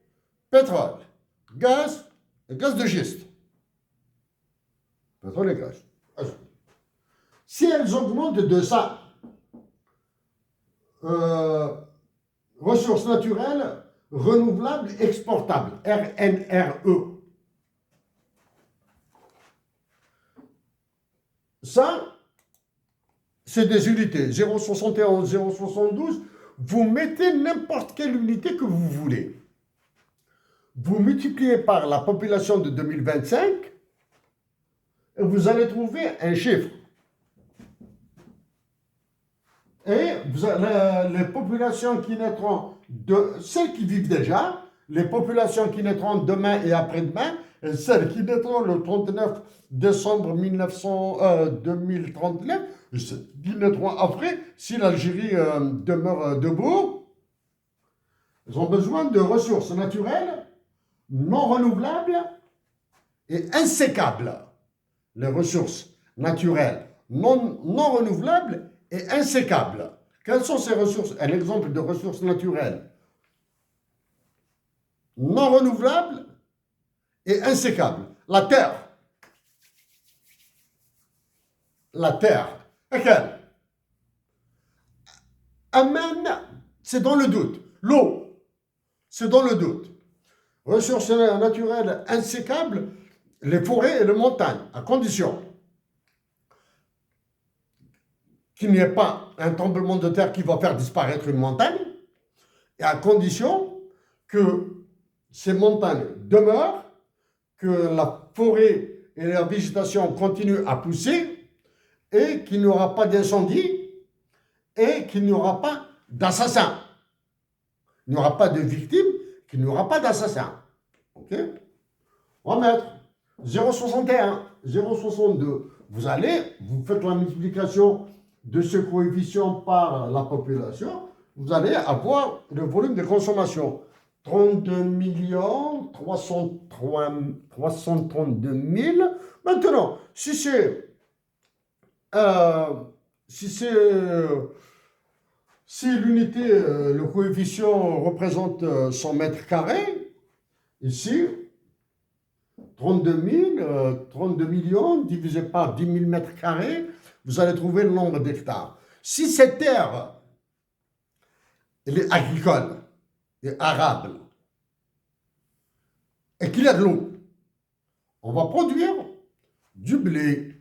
[SPEAKER 1] pétrole, gaz et gaz de schiste. Pétrole et gaz. Si elles augmentent de ça, ressources naturelles renouvelables exportables, RNRE. Ça, c'est des unités, 0,71, 0,72. Vous mettez n'importe quelle unité que vous voulez. Vous multipliez par la population de 2025 et vous allez trouver un chiffre. Et vous avez les populations qui naîtront, celles qui vivent déjà, les populations qui naîtront demain et après-demain, et celles qui naîtront le 39 décembre 2039, qui naîtront après, si l'Algérie demeure debout, Ils ont besoin de ressources naturelles, non renouvelables et insécables. Les ressources naturelles non renouvelables et insécables. Quelles sont ces ressources? Un exemple de ressources naturelles non renouvelables et insécables. La terre. La terre. Laquelle? Amen, c'est dans le doute. L'eau, c'est dans le doute. Ressources naturelles insécables, les forêts et les montagnes, à condition qu'il n'y ait pas un tremblement de terre qui va faire disparaître une montagne, et à condition que ces montagnes demeurent, que la forêt et la végétation continuent à pousser, et qu'il n'y aura pas d'incendie, et qu'il n'y aura pas d'assassins. Il n'y aura pas de victimes, qu'il n'y aura pas d'assassins. Ok? On va mettre 0,61, 0,62. Vous allez, vous faites la multiplication de ce coefficient par la population, vous allez avoir le volume de consommation. 32 332 000. Maintenant, si l'unité, le coefficient représente 100 mètres carrés, ici, 32 millions divisé par 10 000 mètres carrés, vous allez trouver le nombre d'hectares. Si cette terre, elle est agricole et arable, et qu'il y a de l'eau, on va produire du blé,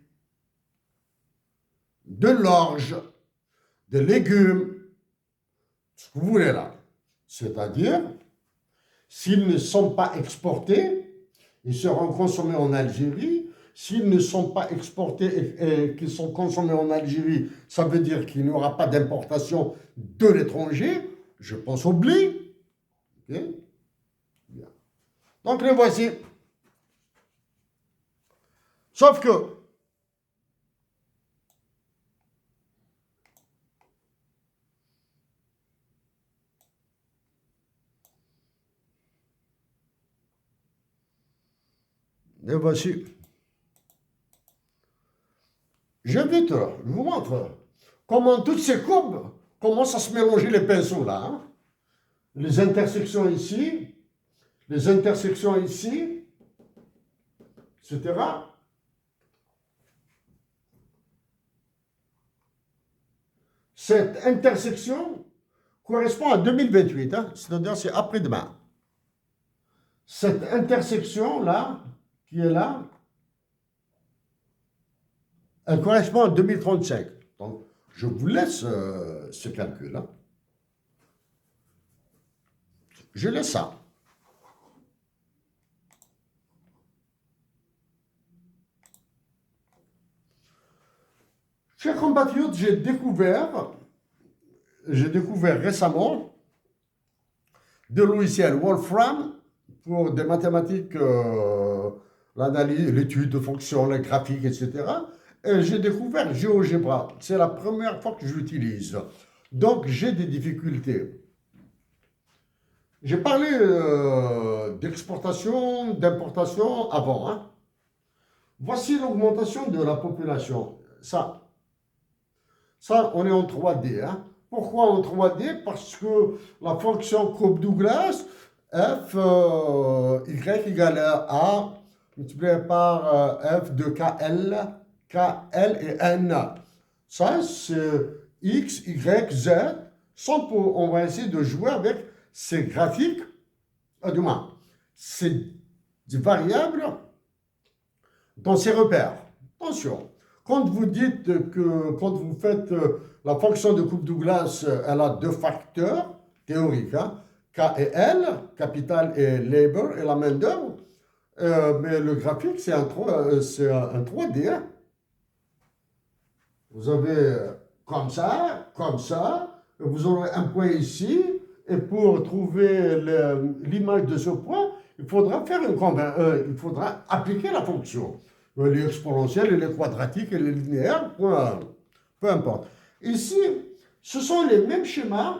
[SPEAKER 1] de l'orge, des légumes, ce que vous voulez là. C'est-à-dire, s'ils ne sont pas exportés, ils seront consommés en Algérie. S'ils ne sont pas exportés et qu'ils sont consommés en Algérie, ça veut dire qu'il n'y aura pas d'importation de l'étranger. Je pense au blé. Okay? Bien. Donc, les voici. Sauf que, les voici. Je vous montre comment toutes ces courbes commencent à se mélanger les pinceaux là. Hein? Les intersections ici, etc. Cette intersection correspond à 2028, hein? C'est-à-dire c'est après-demain. Cette intersection-là, qui est là, elle correspond à 2035. Donc, je vous laisse ce calcul. Hein. Je laisse ça. Chers compatriotes, j'ai découvert récemment de logiciel Wolfram pour des mathématiques, l'analyse, l'étude de fonctions, les graphiques, etc. Et j'ai découvert GeoGebra. C'est la première fois que j'utilise. Donc, j'ai des difficultés. J'ai parlé d'exportation, d'importation avant. Hein. Voici l'augmentation de la population. Ça, on est en 3D. Hein. Pourquoi en 3D? Parce que la fonction Cobb-Douglas, F, Y égale A, multiplié par F de KL et N. Ça, c'est X, Y, Z. On va essayer de jouer avec ces graphiques, du moins, ces variables dans ces repères. Attention. Quand vous dites que, quand vous faites la fonction de Cobb-Douglas, elle a deux facteurs théoriques, hein, K et L, capital et labor, et la main-d'œuvre, mais le graphique, c'est un 3D. Hein. Vous avez comme ça, vous aurez un point ici, et pour trouver l'image de ce point, il faudra il faudra appliquer la fonction. Les exponentielles, les quadratiques et les linéaires, peu importe. Ici, ce sont les mêmes schémas,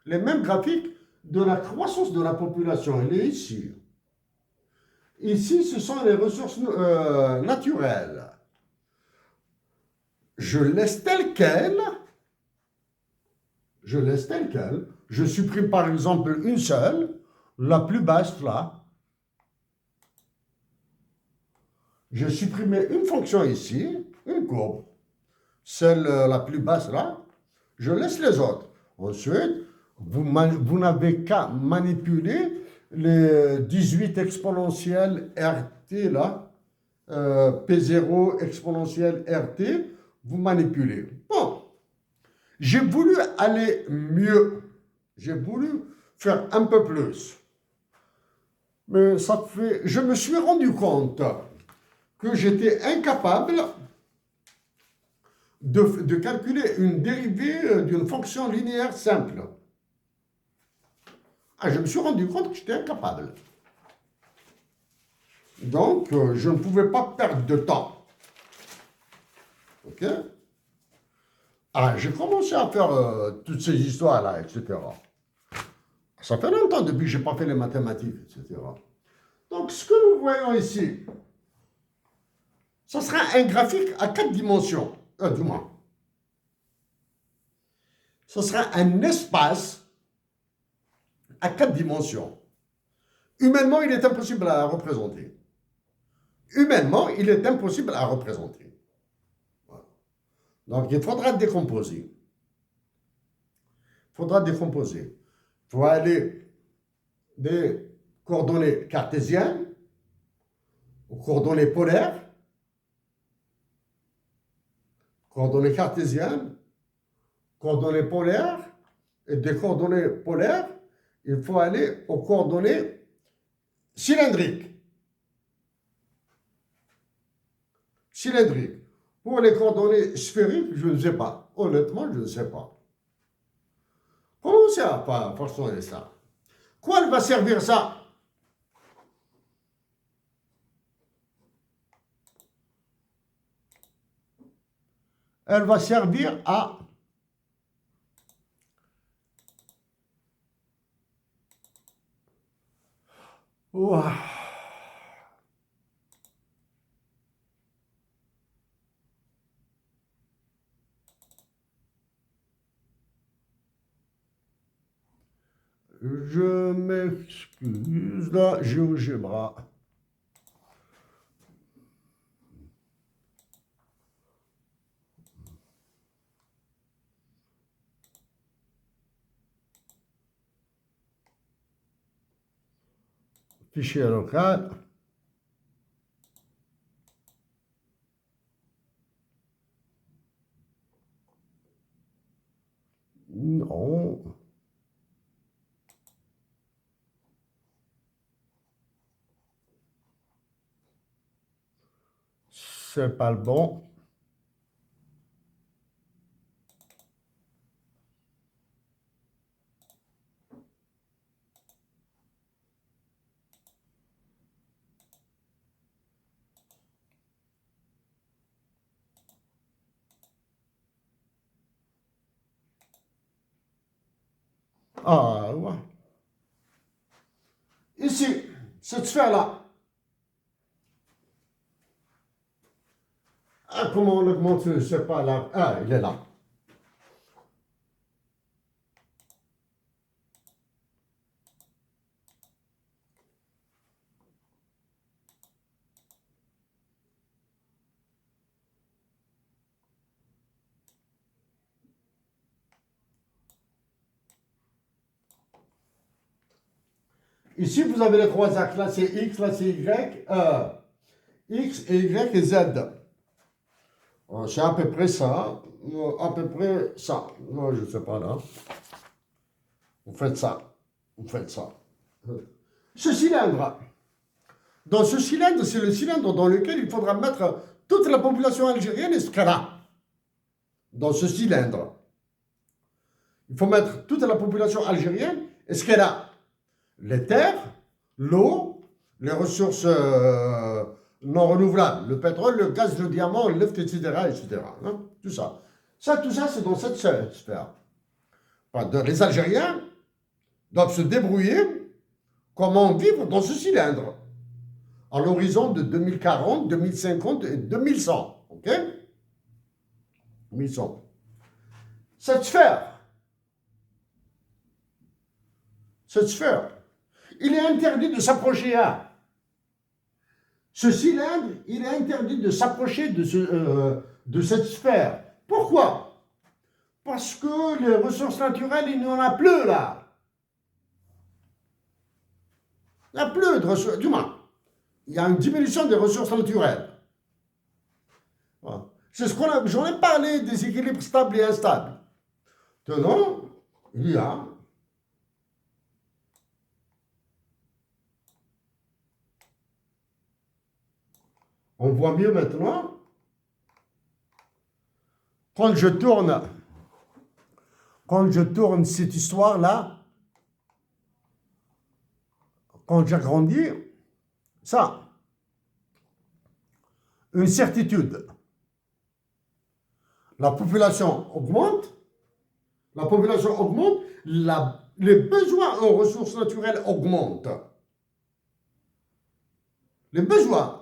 [SPEAKER 1] les mêmes graphiques, de la croissance de la population, elle est ici. Ici, ce sont les ressources naturelles. Je laisse tel quel. Je laisse tel quel. Je supprime par exemple une seule, la plus basse là. J'ai supprimé une fonction ici, une courbe. Celle la plus basse là, je laisse les autres. Ensuite, vous n'avez qu'à manipuler les 18 exponentielles RT là, P0 exponentielle RT, vous manipulez. Bon, j'ai voulu aller mieux. J'ai voulu faire un peu plus. Mais je me suis rendu compte que j'étais incapable de calculer une dérivée d'une fonction linéaire simple. Ah, je me suis rendu compte que j'étais incapable. Donc, je ne pouvais pas perdre de temps. OK? Ah, j'ai commencé à faire toutes ces histoires-là, etc. Ça fait longtemps depuis que je n'ai pas fait les mathématiques, etc. Donc, ce que nous voyons ici, ce sera un graphique à 4 dimensions. Du moins. Ce sera un espace à 4 dimensions. Humainement, il est impossible à représenter. Humainement, il est impossible à représenter. Voilà. Donc, il faudra décomposer. Il faudra décomposer. Il faut aller des coordonnées cartésiennes aux coordonnées polaires. Coordonnées cartésiennes, coordonnées polaires, et des coordonnées polaires, il faut aller aux coordonnées cylindriques. Cylindriques. Pour les coordonnées sphériques, je ne sais pas. Honnêtement, je ne sais pas. Comment ça va façonner ça? Quoi va servir ça? Elle va servir à ouah. Je m'excuse, là, GeoGebra. Fichier local. Non. C'est pas le bon. Ah, ouais. Ici, cette sphère-là. Ah, comment on augmente, je ne sais pas là. Ah, il est là. Ici, vous avez les trois axes. Là, c'est X, là, c'est Y. X et Y et Z. C'est à peu près ça. À peu près ça. Non, je ne sais pas là. Vous faites ça. Vous faites ça. Ce cylindre. Dans ce cylindre, c'est le cylindre dans lequel il faudra mettre toute la population algérienne et ce qu'elle a. Dans ce cylindre. Il faut mettre toute la population algérienne et ce qu'elle a. Les terres, l'eau, les ressources non renouvelables, le pétrole, le gaz, le diamant, le left, etc. etc. Hein, tout ça. Tout ça, c'est dans cette sphère. Les Algériens, doivent se débrouiller comment vivre dans ce cylindre à l'horizon de 2040, 2050 et 2100. OK? 1100. Cette sphère, il est interdit de s'approcher à. Ce cylindre, il est interdit de s'approcher de cette sphère. Pourquoi? Parce que les ressources naturelles, il n'y en a plus là. Il n'y a plus de ressources, du moins, il y a une diminution des ressources naturelles. Voilà. C'est ce qu'on a, j'en ai parlé des équilibres stables et instables. Maintenant, il y a on voit mieux maintenant. Quand je tourne cette histoire-là, quand j'agrandis, ça, une certitude. La population augmente, les besoins en ressources naturelles augmentent. Les besoins.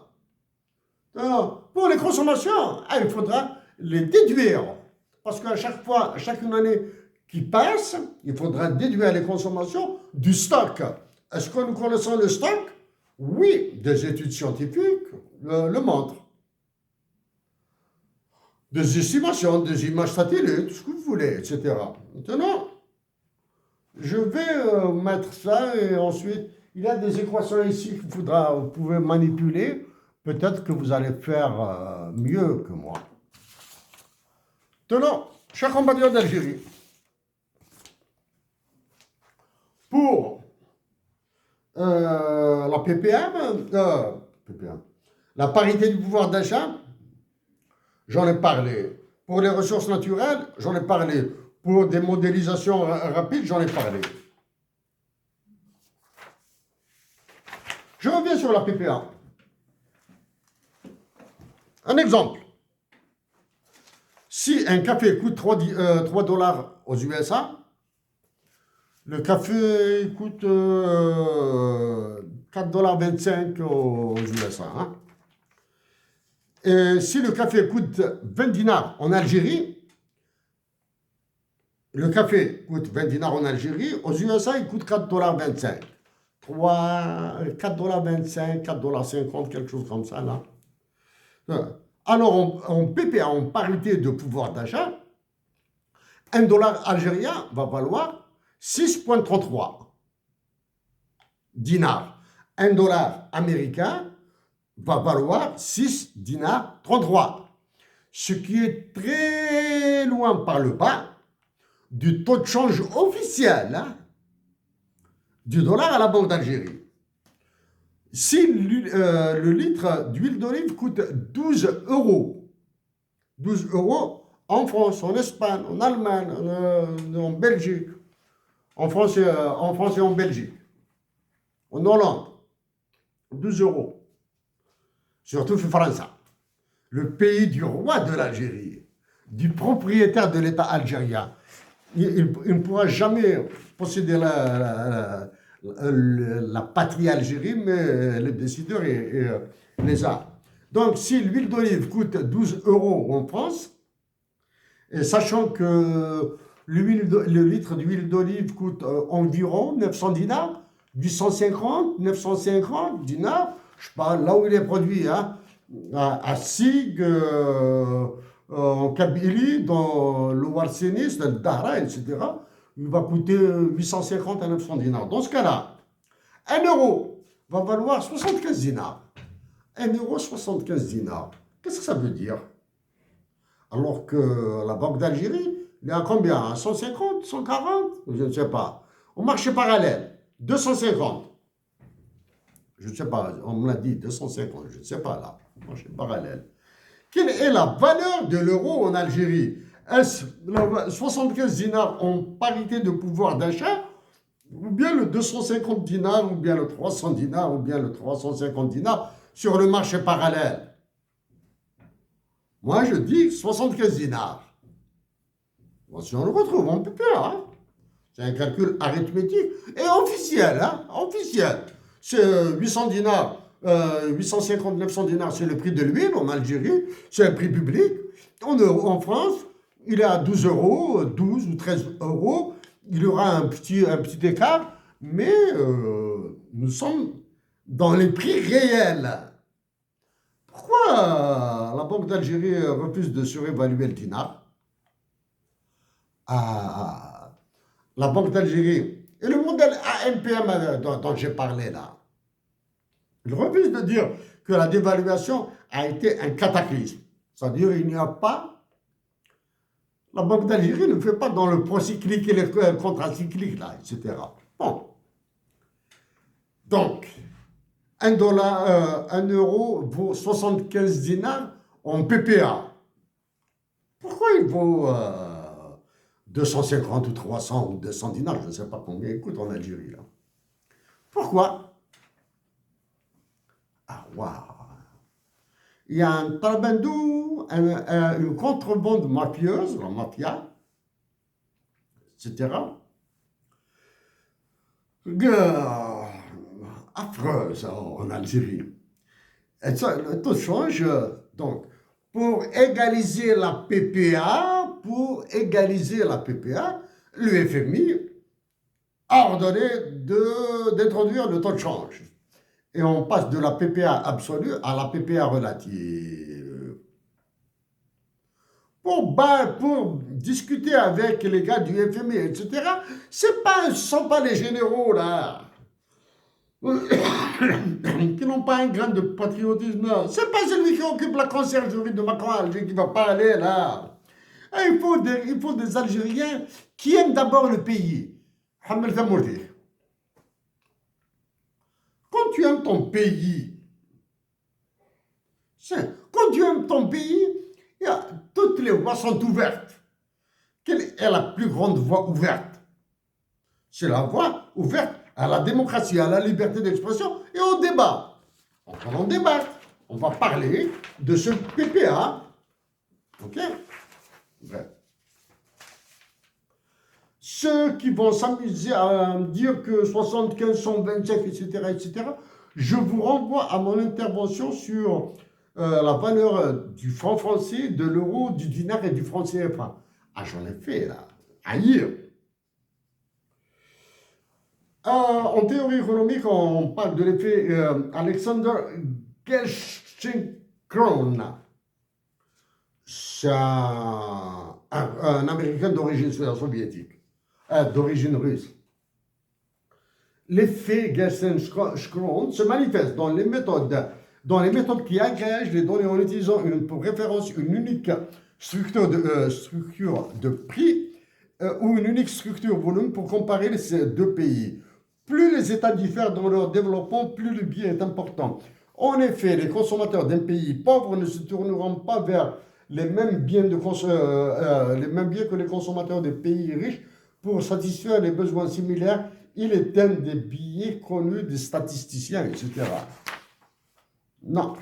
[SPEAKER 1] Alors, pour les consommations, il faudra les déduire. Parce qu'à chaque fois, à chaque année qui passe, il faudra déduire les consommations du stock. Est-ce que nous connaissons le stock? Oui, des études scientifiques le montrent. Des estimations, des images satellites, ce que vous voulez, etc. Maintenant, je vais mettre ça et ensuite, il y a des équations ici qu'il faudra, vous pouvez manipuler. Peut-être que vous allez faire mieux que moi. Maintenant, chers compatriotes d'Algérie, pour la PPM, la parité du pouvoir d'achat, j'en ai parlé. Pour les ressources naturelles, j'en ai parlé. Pour des modélisations rapides, j'en ai parlé. Je reviens sur la PPA. Un exemple. Si un café coûte 3 dollars aux USA, le café coûte 4,25 $ aux USA. Hein. Et si le café coûte 20 dinars en Algérie, le café coûte 20 dinars en Algérie, aux USA, il coûte 4,25 $. 4,25 $, 4,50 $, quelque chose comme ça, là. Alors, en PPA, en parité de pouvoir d'achat, 1 dollar algérien va valoir 6,33 dinars. 1 dollar américain va valoir 6 dinars 33. Ce qui est très loin par le bas du taux de change officiel hein, du dollar à la Banque d'Algérie. Si le litre d'huile d'olive coûte 12 euros, 12 euros en France, en Espagne, en Allemagne, en Belgique, en France et en Belgique, en Hollande, 12 euros. Surtout en France, le pays du roi de l'Algérie, du propriétaire de l'État algérien. Il ne pourra jamais posséder la patrie Algérie, mais les décideurs les a. Donc, si l'huile d'olive coûte 12 euros en France, et sachant que le litre d'huile d'olive coûte environ 900 dinars, 850, 950 dinars, je sais pas, là où il est produit, hein, à Sig, en Kabylie, dans le Warsénis, dans le Dahra, etc., il va coûter 850 à 900 dinars. Dans ce cas-là, 1 euro va valoir 75 dinars. 1 euro, 75 dinars. Qu'est-ce que ça veut dire? Alors que la Banque d'Algérie, il est à combien? 150, 140? Je ne sais pas. Au marché parallèle, 250. Je ne sais pas, on me l'a dit, 250, je ne sais pas là. Marché parallèle. Quelle est la valeur de l'euro en Algérie? Est-ce 75 dinars en parité de pouvoir d'achat, ou bien le 250 dinars, ou bien le 300 dinars, ou bien le 350 dinars sur le marché parallèle? Moi, je dis 75 dinars. Bon, si on le retrouve en PPA, hein, C'est un calcul arithmétique et officiel, hein, officiel. C'est 800 dinars, 850, 900 dinars, c'est le prix de l'huile en Algérie, c'est un prix public. En France, il est à 12 euros, 12 ou 13 euros. Il y aura un petit écart, mais nous sommes dans les prix réels. Pourquoi la Banque d'Algérie refuse de surévaluer le dinar? La Banque d'Algérie et le modèle ANPM dont j'ai parlé là, ils refusent de dire que la dévaluation a été un cataclysme. C'est-à-dire qu'il n'y a pas... La Banque d'Algérie ne fait pas dans le procyclique et le contracyclique, là, etc. Bon. Donc, 1 euro vaut 75 dinars en PPA. Pourquoi il vaut 250 ou 300 ou 200 dinars? Je ne sais pas combien il coûte en Algérie, là. Pourquoi? Ah, waouh! Il y a un trabandou, une contrebande mafieuse, la mafia, etc. Affreuse en Algérie. Et ça, le taux change. Donc, pour égaliser la PPA, le FMI a ordonné d'introduire le taux de change. Et on passe de la PPA absolue à la PPA relative. Pour discuter avec les gars du FMI, etc., ce ne sont pas les généraux, là, qui n'ont pas un grain de patriotisme. Ce n'est pas celui qui occupe la conciergerie de Macron Alger qui va parler, là. Et il faut des Algériens qui aiment d'abord le pays. Hamel Tamourdi. Quand tu aimes ton pays, toutes les voies sont ouvertes. Quelle est la plus grande voie ouverte? C'est la voie ouverte à la démocratie, à la liberté d'expression et au débat. Donc on en débat. On va parler de ce PPA. Ok? Bref. Ceux qui vont s'amuser à dire que 75, 125, etc., je vous renvoie à mon intervention sur la valeur du franc français, de l'euro, du dinar et du franc CFA. Ah, j'en ai fait, là. Aïe! En théorie économique, on parle de l'effet Alexander Gerschenkron. C'est un Américain d'origine soviétique. D'origine russe. L'effet Gerschenkron se manifeste dans les méthodes qui agrègent les données en utilisant pour référence une unique structure de prix ou une unique structure volume pour comparer ces deux pays. Plus les États diffèrent dans leur développement, plus le biais est important. En effet, les consommateurs d'un pays pauvre ne se tourneront pas vers les mêmes biens que les consommateurs des pays riches pour satisfaire les besoins similaires. Il est un des biais connus des statisticiens, etc. Non.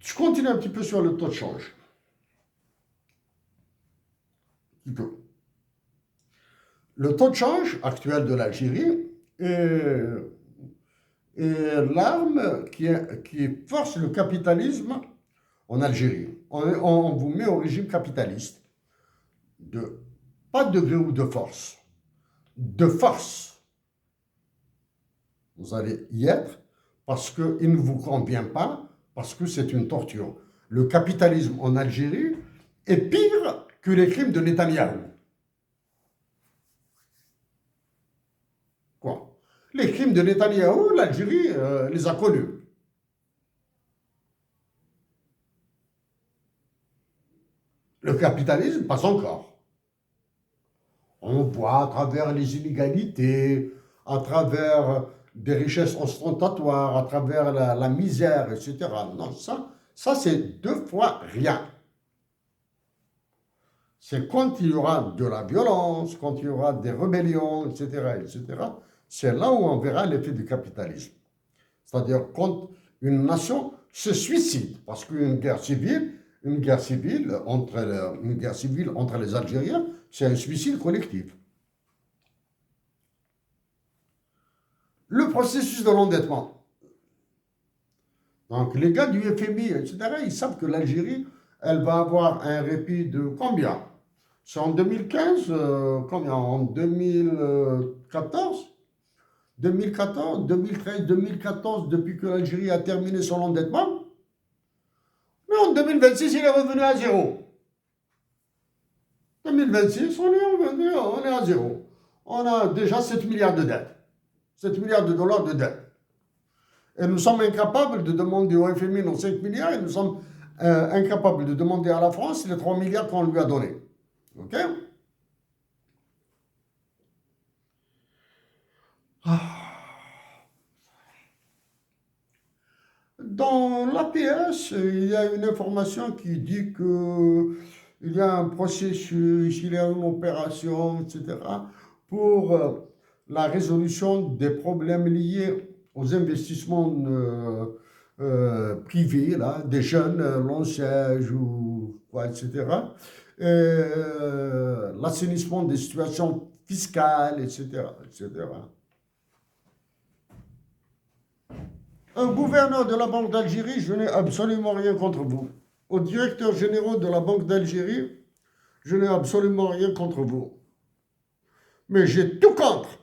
[SPEAKER 1] Je continue un petit peu sur le taux de change. Le taux de change actuel de l'Algérie est l'arme qui force le capitalisme en Algérie. On vous met au régime capitaliste. Pas de gré ou de force. De force. Vous allez y être parce qu'il ne vous convient pas, parce que c'est une torture. Le capitalisme en Algérie est pire que les crimes de Netanyahou. Quoi? Les crimes de Netanyahou, l'Algérie les a connus. Le capitalisme, pas encore. On voit à travers les inégalités, à travers des richesses ostentatoires, à travers la misère, etc. Non, ça c'est deux fois rien. C'est quand il y aura de la violence, quand il y aura des rébellions, etc., c'est là où on verra l'effet du capitalisme. C'est-à-dire quand une nation se suicident. Parce qu'une guerre civile, une guerre civile entre les Algériens, c'est un suicide collectif. Le processus de l'endettement. Donc, les gars du FMI, etc., ils savent que l'Algérie, elle va avoir un répit de combien? C'est en 2015, combien? En 2014? 2014, 2013, 2014, depuis que l'Algérie a terminé son endettement. Mais en 2026, il est revenu à zéro. 2026, on est à zéro. On a déjà 7 milliards de dettes. 7 milliards de dollars de dettes. Et nous sommes incapables de demander au FMI nos 5 milliards et nous sommes incapables de demander à la France les 3 milliards qu'on lui a donnés. OK? Dans l'APS, il y a une information qui dit que il y a un processus, il y a une opération, etc., pour la résolution des problèmes liés aux investissements privés, là, des jeunes, l'ONCEJ ou quoi, etc., l'assainissement des situations fiscales, etc., etc. Un gouverneur de la Banque d'Algérie, je n'ai absolument rien contre vous. Au directeur général de la Banque d'Algérie, je n'ai absolument rien contre vous. Mais j'ai tout contre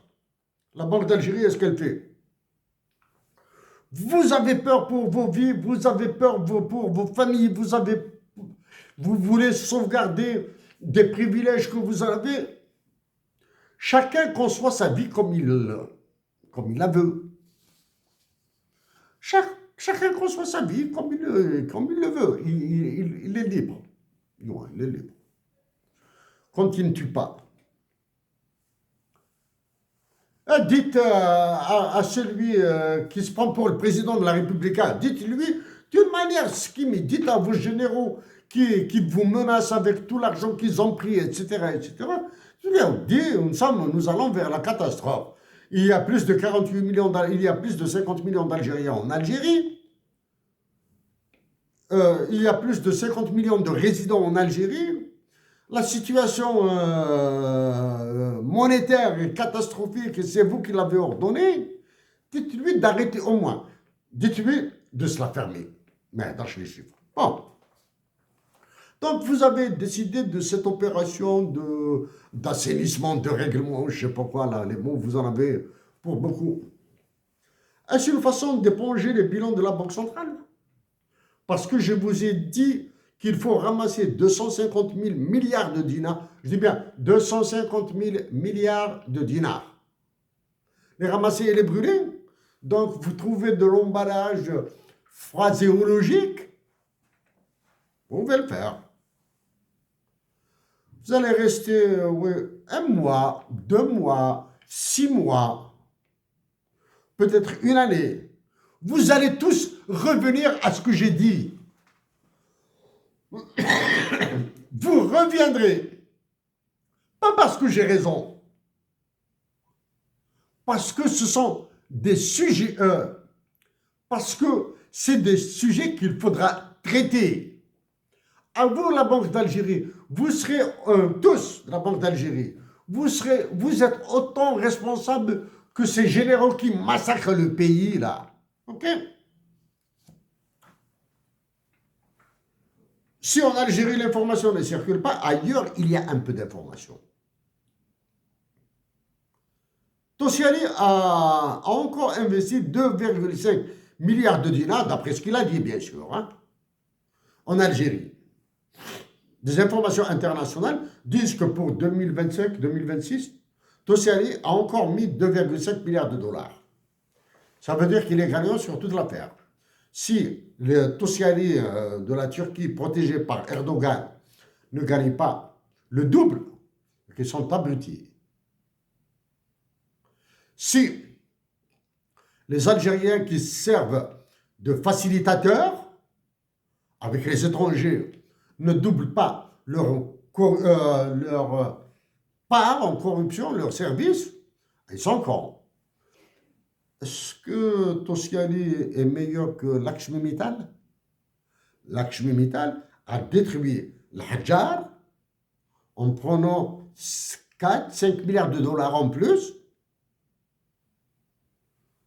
[SPEAKER 1] la Banque d'Algérie et ce qu'elle fait. Vous avez peur pour vos vies, vous avez peur pour vos familles, vous voulez sauvegarder des privilèges que vous avez. Chacun conçoit sa vie comme il la veut. Chacun conçoit sa vie comme il le veut. Il est libre. Non, il est libre. Quand il ne tue pas. Dites à celui qui se prend pour le président de la République, dites-lui, d'une manière schimique, dites à vos généraux qui vous menacent avec tout l'argent qu'ils ont pris, etc., etc., nous allons vers la catastrophe. Il y a plus de 48 millions, il y a plus de 50 millions d'Algériens en Algérie. Il y a plus de 50 millions de résidents en Algérie. La situation monétaire est catastrophique et c'est vous qui l'avez ordonné. Dites-lui d'arrêter au moins. Dites-lui de se la fermer. Mais attache les chiffres. Bon. Donc, vous avez décidé de cette opération d'assainissement, de règlement, je ne sais pas quoi, là, les mots, vous en avez pour beaucoup. Est-ce une façon d'éponger les bilans de la Banque centrale? Parce que je vous ai dit qu'il faut ramasser 250 000 milliards de dinars. Je dis bien 250 000 milliards de dinars. Les ramasser et les brûler. Donc, vous trouvez de l'emballage phraséologique. Vous pouvez le faire. Vous allez rester un mois, 2 mois, 6 mois, peut-être une année. Vous allez tous revenir à ce que j'ai dit. Vous reviendrez. Pas parce que j'ai raison. Parce que ce sont des sujets, parce que c'est des sujets qu'il faudra traiter. À vous, la Banque d'Algérie, vous serez tous, la Banque d'Algérie, vous êtes autant responsables que ces généraux qui massacrent le pays, là. OK? Si en Algérie, l'information ne circule pas, ailleurs, il y a un peu d'information. Tossiali a encore investi 2,5 milliards de dinars, d'après ce qu'il a dit, bien sûr, hein, en Algérie. Des informations internationales disent que pour 2025-2026, Tossiali a encore mis 2,5 milliards de dollars. Ça veut dire qu'il est gagnant sur toute l'affaire. Si le Tossiali de la Turquie, protégé par Erdogan, ne gagne pas le double, ils sont abrutis. Si les Algériens qui servent de facilitateurs avec les étrangers ne doublent pas leur part en corruption, leur service, ils sont cons. Est-ce que Tossiali est meilleur que Lakshmi Mittal? Lakshmi Mittal a détruit le Hajar en prenant 4-5 milliards de dollars en plus,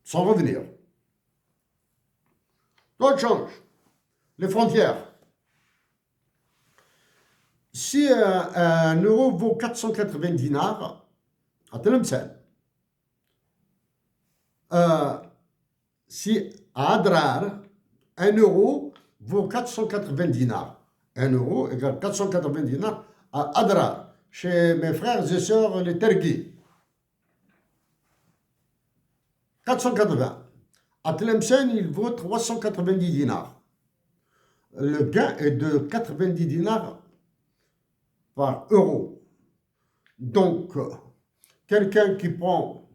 [SPEAKER 1] sans revenir. D'autres changent. Les frontières. Si un euro vaut 480 dinars, à Tlemcen, si à Adrar, 1 euro vaut 480 dinars. 1 euro égale 480 dinars à Adrar, chez mes frères et sœurs les Tergis. 480. À Tlemcen, il vaut 390 dinars. Le gain est de 90 dinars par euro. Donc, quelqu'un qui prend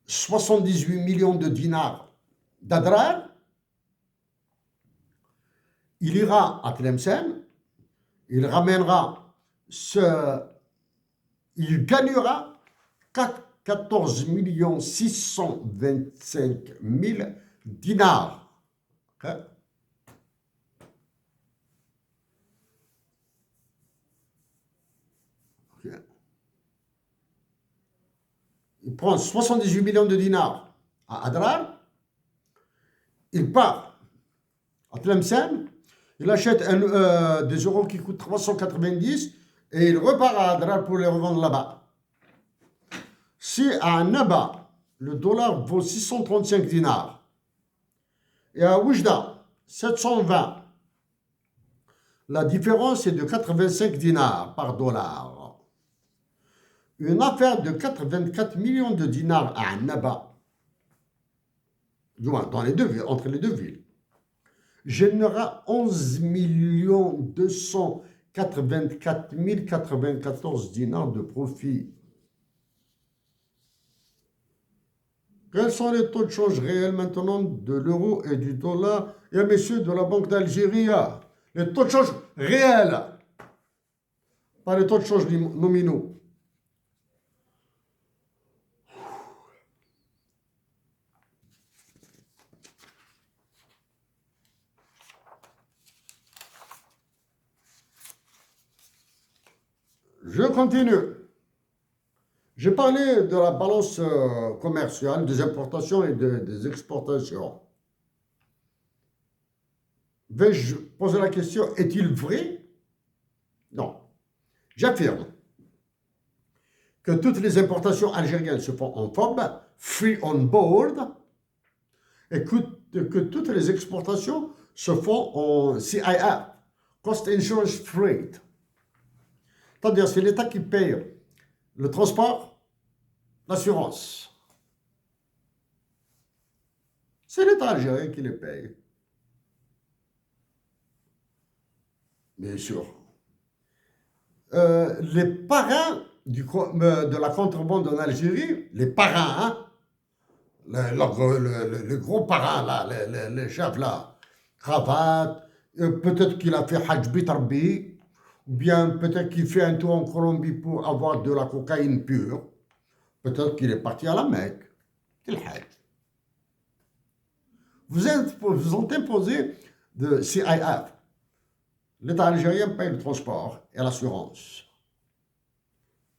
[SPEAKER 1] 78 millions de dinars d'Adrar, il ira à Tlemcen, il ramènera il gagnera 14 625 000 dinars. Okay? Okay. Il prend 78 millions de dinars à Adrar, il part à Tlemcen, il achète des euros qui coûtent 390 et il repart à Adrar pour les revendre là-bas. Si à Naba, le dollar vaut 635 dinars et à Oujda, 720, la différence est de 85 dinars par dollar. Une affaire de 84 millions de dinars à Naba, du moins dans les deux villes, entre les deux villes, générera 11 284 094 dinars de profit. Quels sont les taux de change réels maintenant de l'euro et du dollar? Il y a messieurs de la Banque d'Algérie, les taux de change réels, pas les taux de change nominaux. Je continue. J'ai parlé de la balance commerciale, des importations et des exportations. Vais-je poser la question, est-il vrai? Non. J'affirme que toutes les importations algériennes se font en FOB, free on board, et que toutes les exportations se font en CIF, Cost Insurance Freight. C'est-à-dire, c'est l'État qui paye le transport, l'assurance. C'est l'État algérien qui les paye. Bien sûr. Les parrains de la contrebande en Algérie, les parrains, le gros parrain, là, les chefs là, cravate, peut-être qu'il a fait Hajj Bitarbi, ou bien peut-être qu'il fait un tour en Colombie pour avoir de la cocaïne pure, peut-être qu'il est parti à la Mecque, c'est le Hajj. Vous ont imposé de CIF. L'État algérien paye le transport et l'assurance.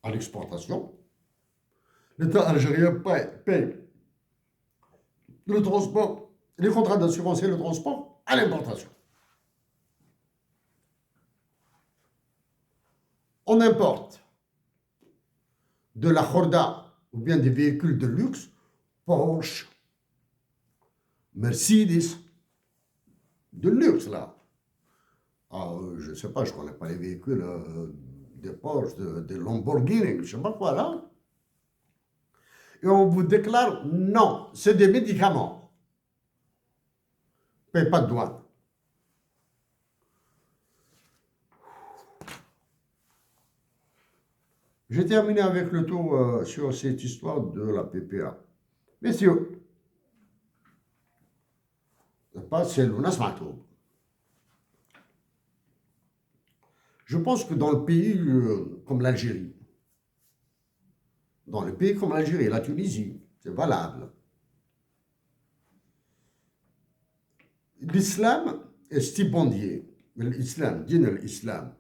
[SPEAKER 1] À l'exportation, l'État algérien paye le transport, les contrats d'assurance et le transport à l'importation. On importe de la Horda ou bien des véhicules de luxe, Porsche, Mercedes, de luxe là. Je ne sais pas, je ne connais pas les véhicules des Porsche, des Lamborghini, je ne sais pas quoi là. Et on vous déclare, non, c'est des médicaments. Ne paye pas de douane. J'ai terminé avec le tour sur cette histoire de la PPA. Messieurs, c'est l'UNASMATO. Je pense que dans le pays comme l'Algérie, la Tunisie, c'est valable. L'islam stipendié l'islam, din l'islam.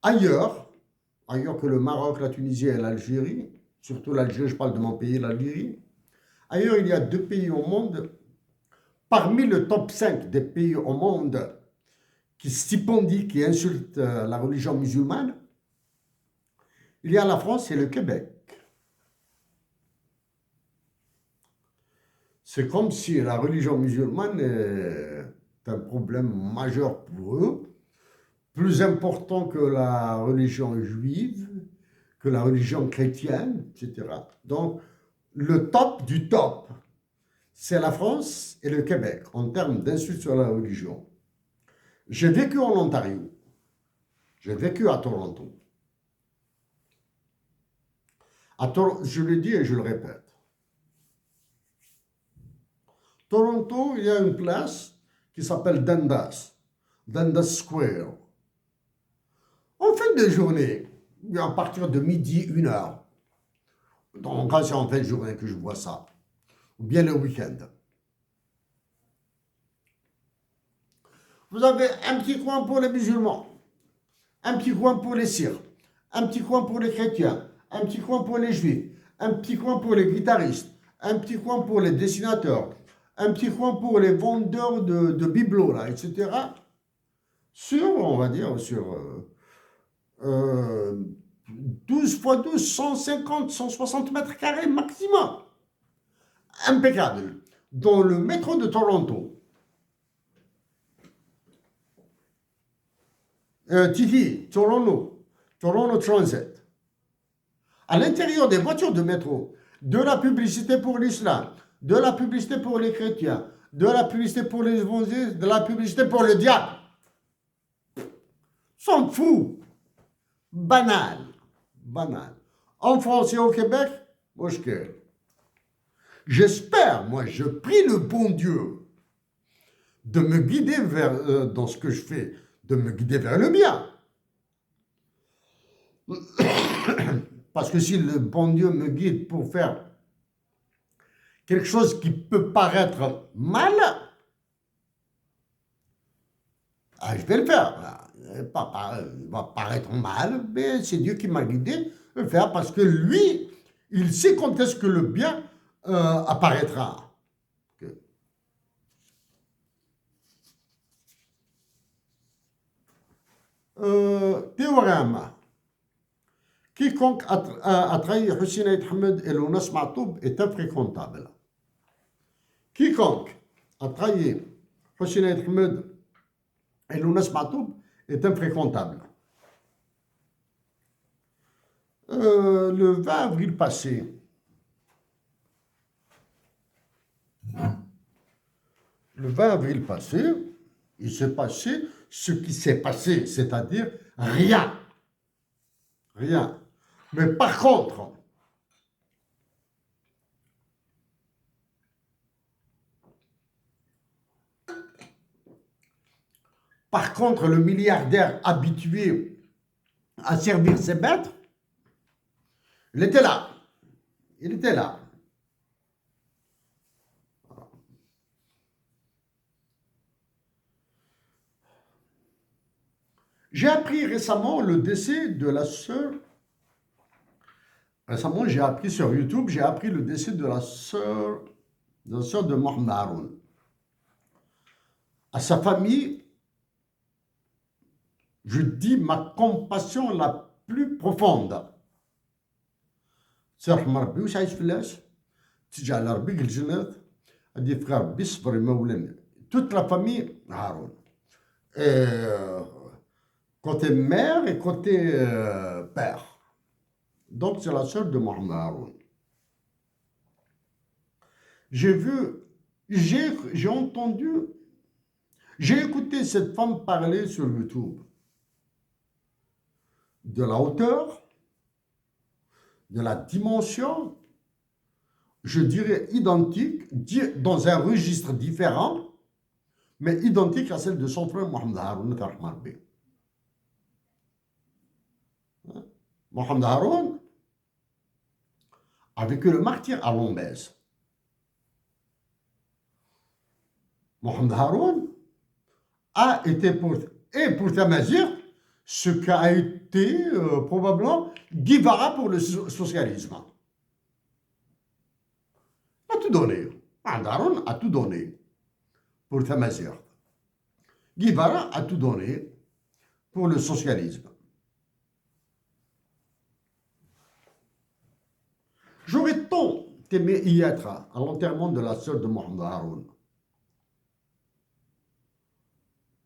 [SPEAKER 1] Ailleurs que le Maroc, la Tunisie et l'Algérie, surtout l'Algérie, je parle de mon pays, l'Algérie, ailleurs il y a 2 pays au monde, parmi le top 5 des pays au monde qui stipendient, qui insultent la religion musulmane, il y a la France et le Québec. C'est comme si la religion musulmane est un problème majeur pour eux, plus important que la religion juive, que la religion chrétienne, etc. Donc, le top du top, c'est la France et le Québec en termes d'insultes sur la religion. J'ai vécu en Ontario, j'ai vécu à Toronto. Je le dis et je le répète. Toronto, il y a une place qui s'appelle Dundas Square. En fin de journée, à partir de midi, 1h, donc quand c'est en fin de journée que je vois ça, ou bien le week-end, vous avez un petit coin pour les musulmans, un petit coin pour les Syrs, un petit coin pour les chrétiens, un petit coin pour les juifs, un petit coin pour les guitaristes, un petit coin pour les dessinateurs, un petit coin pour les vendeurs de bibelots, là, etc. On va dire, sur 12 x 12, 150, 160 mètres carrés maximum. Impeccable. Dans le métro de Toronto, Toronto Transit. À l'intérieur des voitures de métro, de la publicité pour l'islam, de la publicité pour les chrétiens, de la publicité pour les évangélistes, de la publicité pour le diable. S'en fout. Banal. En France et au Québec, j'espère, moi, je prie le bon Dieu de me guider vers, dans ce que je fais, de me guider vers le bien. Parce que si le bon Dieu me guide pour faire quelque chose qui peut paraître mal, je vais le faire. Il va paraître mal, mais c'est Dieu qui m'a guidé de le faire parce que lui, il sait quand est-ce que le bien apparaîtra. Okay. Théorème. Quiconque a trahi Hussein Aït Ahmed et Lounas Matoub est infréquentable. Quiconque a trahi Hussein Aït Ahmed et Lounas Matoub est infréquentable. Le 20 avril passé, il s'est passé ce qui s'est passé, c'est-à-dire rien. Mais par contre, le milliardaire habitué à servir ses maîtres, il était là. J'ai appris récemment le décès de la sœur. Récemment, j'ai appris sur YouTube, le décès de la sœur de Mohamed Haroun. À sa famille, je dis ma compassion la plus profonde. سير رحم ربي واش عايش فلاش تجي على ربي قل جنات غادي في ربي صبر مولانا toute la famille Haroun. Côté mère et côté père. Donc c'est la sœur de Mohamed Haroun. J'ai entendu, j'ai écouté cette femme parler sur YouTube de la hauteur, de la dimension, je dirais identique, dans un registre différent, mais identique à celle de son frère Mohamed Haroun. Mohamed Haroun a vécu le martyre à Lombez. Mohamed Haroun a été pour Tamazight ce qu'a été probablement Guevara pour le socialisme. A tout donné. Mohamed Haroun a tout donné pour Tamazight. Guevara a tout donné pour le socialisme. J'aurais tant aimé y être à l'enterrement de la sœur de Mohamed Haroun.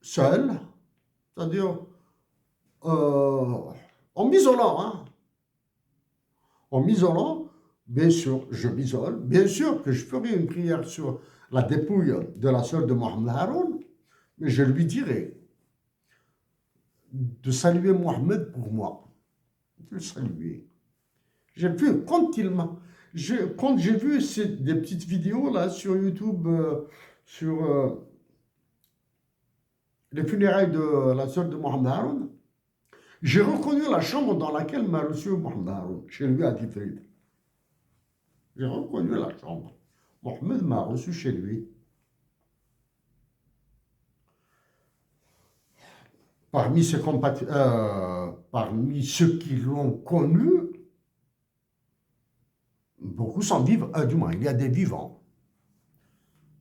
[SPEAKER 1] Seul, c'est-à-dire en m'isolant. Hein. En m'isolant, bien sûr, je m'isole. Bien sûr que je ferai une prière sur la dépouille de la sœur de Mohamed Haroun, mais je lui dirai de saluer Mohamed pour moi. De le saluer. J'ai vu, quand j'ai vu des petites vidéos là sur YouTube, sur les funérailles de la sœur de Mohamed Haroun, j'ai reconnu la chambre dans laquelle m'a reçu Mohamed Haroun, chez lui à Tifrit. J'ai reconnu la chambre. Mohamed m'a reçu chez lui. Parmi ceux qui l'ont connu, beaucoup sont vivants, du moins, il y a des vivants.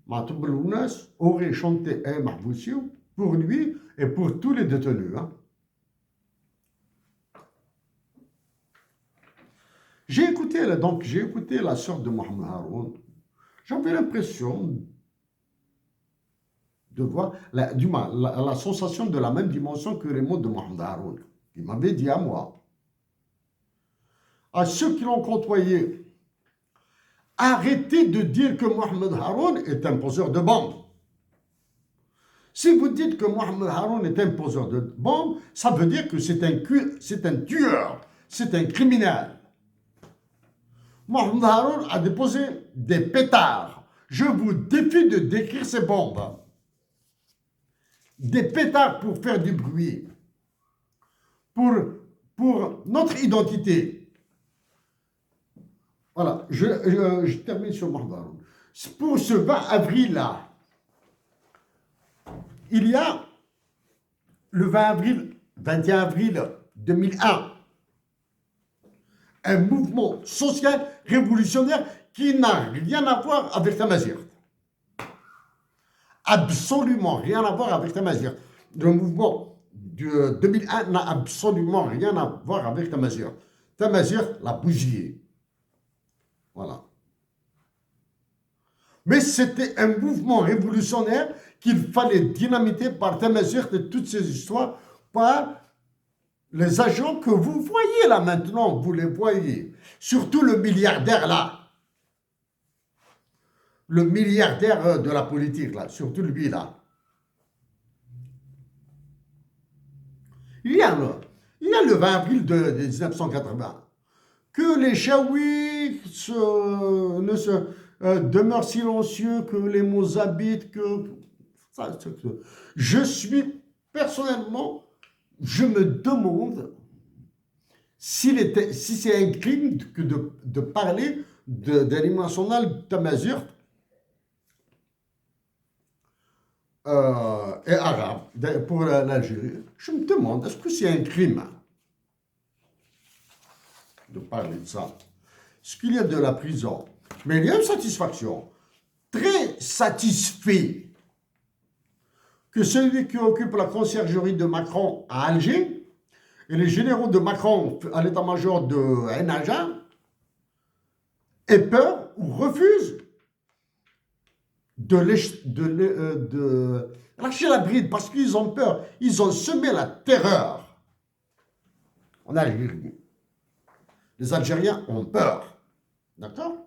[SPEAKER 1] Matoub Lounas aurait chanté un Mahboussiou pour lui et pour tous les détenus. Hein. J'ai écouté la sœur de Mohamed Haroun. J'avais l'impression de voir la sensation de la même dimension que les mots de Mohamed Haroun. Il m'avait dit à moi, à ceux qui l'ont côtoyé, arrêtez de dire que Mohamed Haroun est un poseur de bombes. Si vous dites que Mohamed Haroun est un poseur de bombes, ça veut dire que c'est un tueur, c'est un criminel. Mohamed Haroun a déposé des pétards. Je vous défie de décrire ces bombes. Des pétards pour faire du bruit. Pour notre identité. Voilà, je termine sur Mohamed Haroun. Pour ce 20 avril-là, il y a le 21 avril 2001, un mouvement social révolutionnaire qui n'a rien à voir avec Tamazight. Absolument rien à voir avec Tamazight. Le mouvement de 2001 n'a absolument rien à voir avec Tamazight. Tamazight l'a bousillé. Voilà. Mais c'était un mouvement révolutionnaire qu'il fallait dynamiter par Tamazight et toutes ces histoires, par les agents que vous voyez là maintenant, vous les voyez. Surtout le milliardaire là. Le milliardaire de la politique là, surtout lui là. Il y a le 20 avril de 1980 que les Chaouis demeurent silencieux, que les Mozabites, personnellement, je me demande si c'est un crime que de parler de l'hymne national Tamazight et arabe pour l'Algérie. Je me demande, est-ce que c'est un crime de parler de ça? Est-ce qu'il y a de la prison? Mais il y a une satisfaction. Très satisfait que celui qui occupe la conciergerie de Macron à Alger et les généraux de Macron à l'état-major de Enaja aient peur ou refusent de lâcher la bride parce qu'ils ont peur. Ils ont semé la terreur en Algérie. Les Algériens ont peur. D'accord?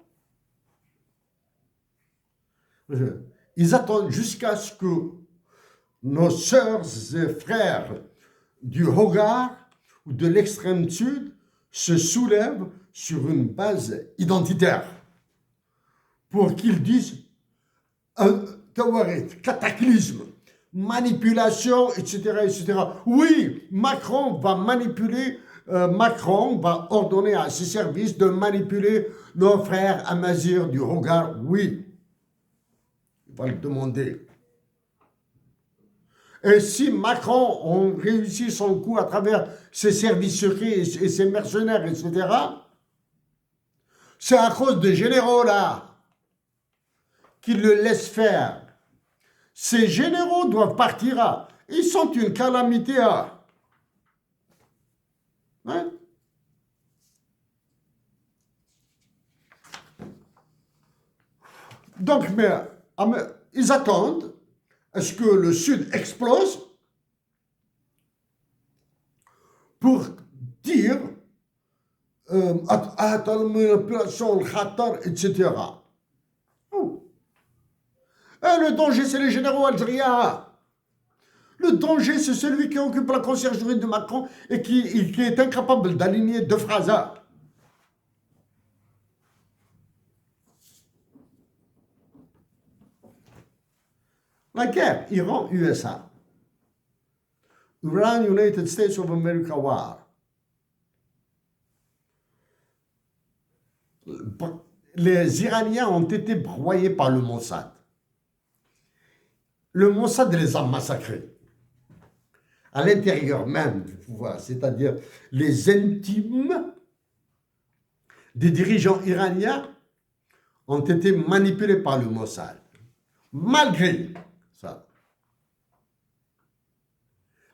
[SPEAKER 1] Ils attendent jusqu'à ce que nos sœurs et frères du Hogar ou de l'extrême sud se soulèvent sur une base identitaire pour qu'ils disent cataclysme, manipulation, etc., etc. Oui, Macron va manipuler, Macron va ordonner à ses services de manipuler nos frères amazirs du Hogar. Oui, il va le demander. Et si Macron a réussi son coup à travers ses services secrets et ses mercenaires, etc., c'est à cause des généraux là qui le laissent faire. Ces généraux doivent partir. Ils sont une calamité. Hein? Donc, ils attendent à ce que le Sud explose pour dire manipulation, le khatar, etc. Oh. Et le danger, c'est les généraux algériens. Le danger, c'est celui qui occupe la conciergerie de Macron et qui est incapable d'aligner deux phrases. La guerre Iran-USA. Iran-United States of America War. Les Iraniens ont été broyés par le Mossad. Le Mossad les a massacrés. À l'intérieur même du pouvoir, c'est-à-dire les intimes des dirigeants iraniens ont été manipulés par le Mossad. Malgré ça,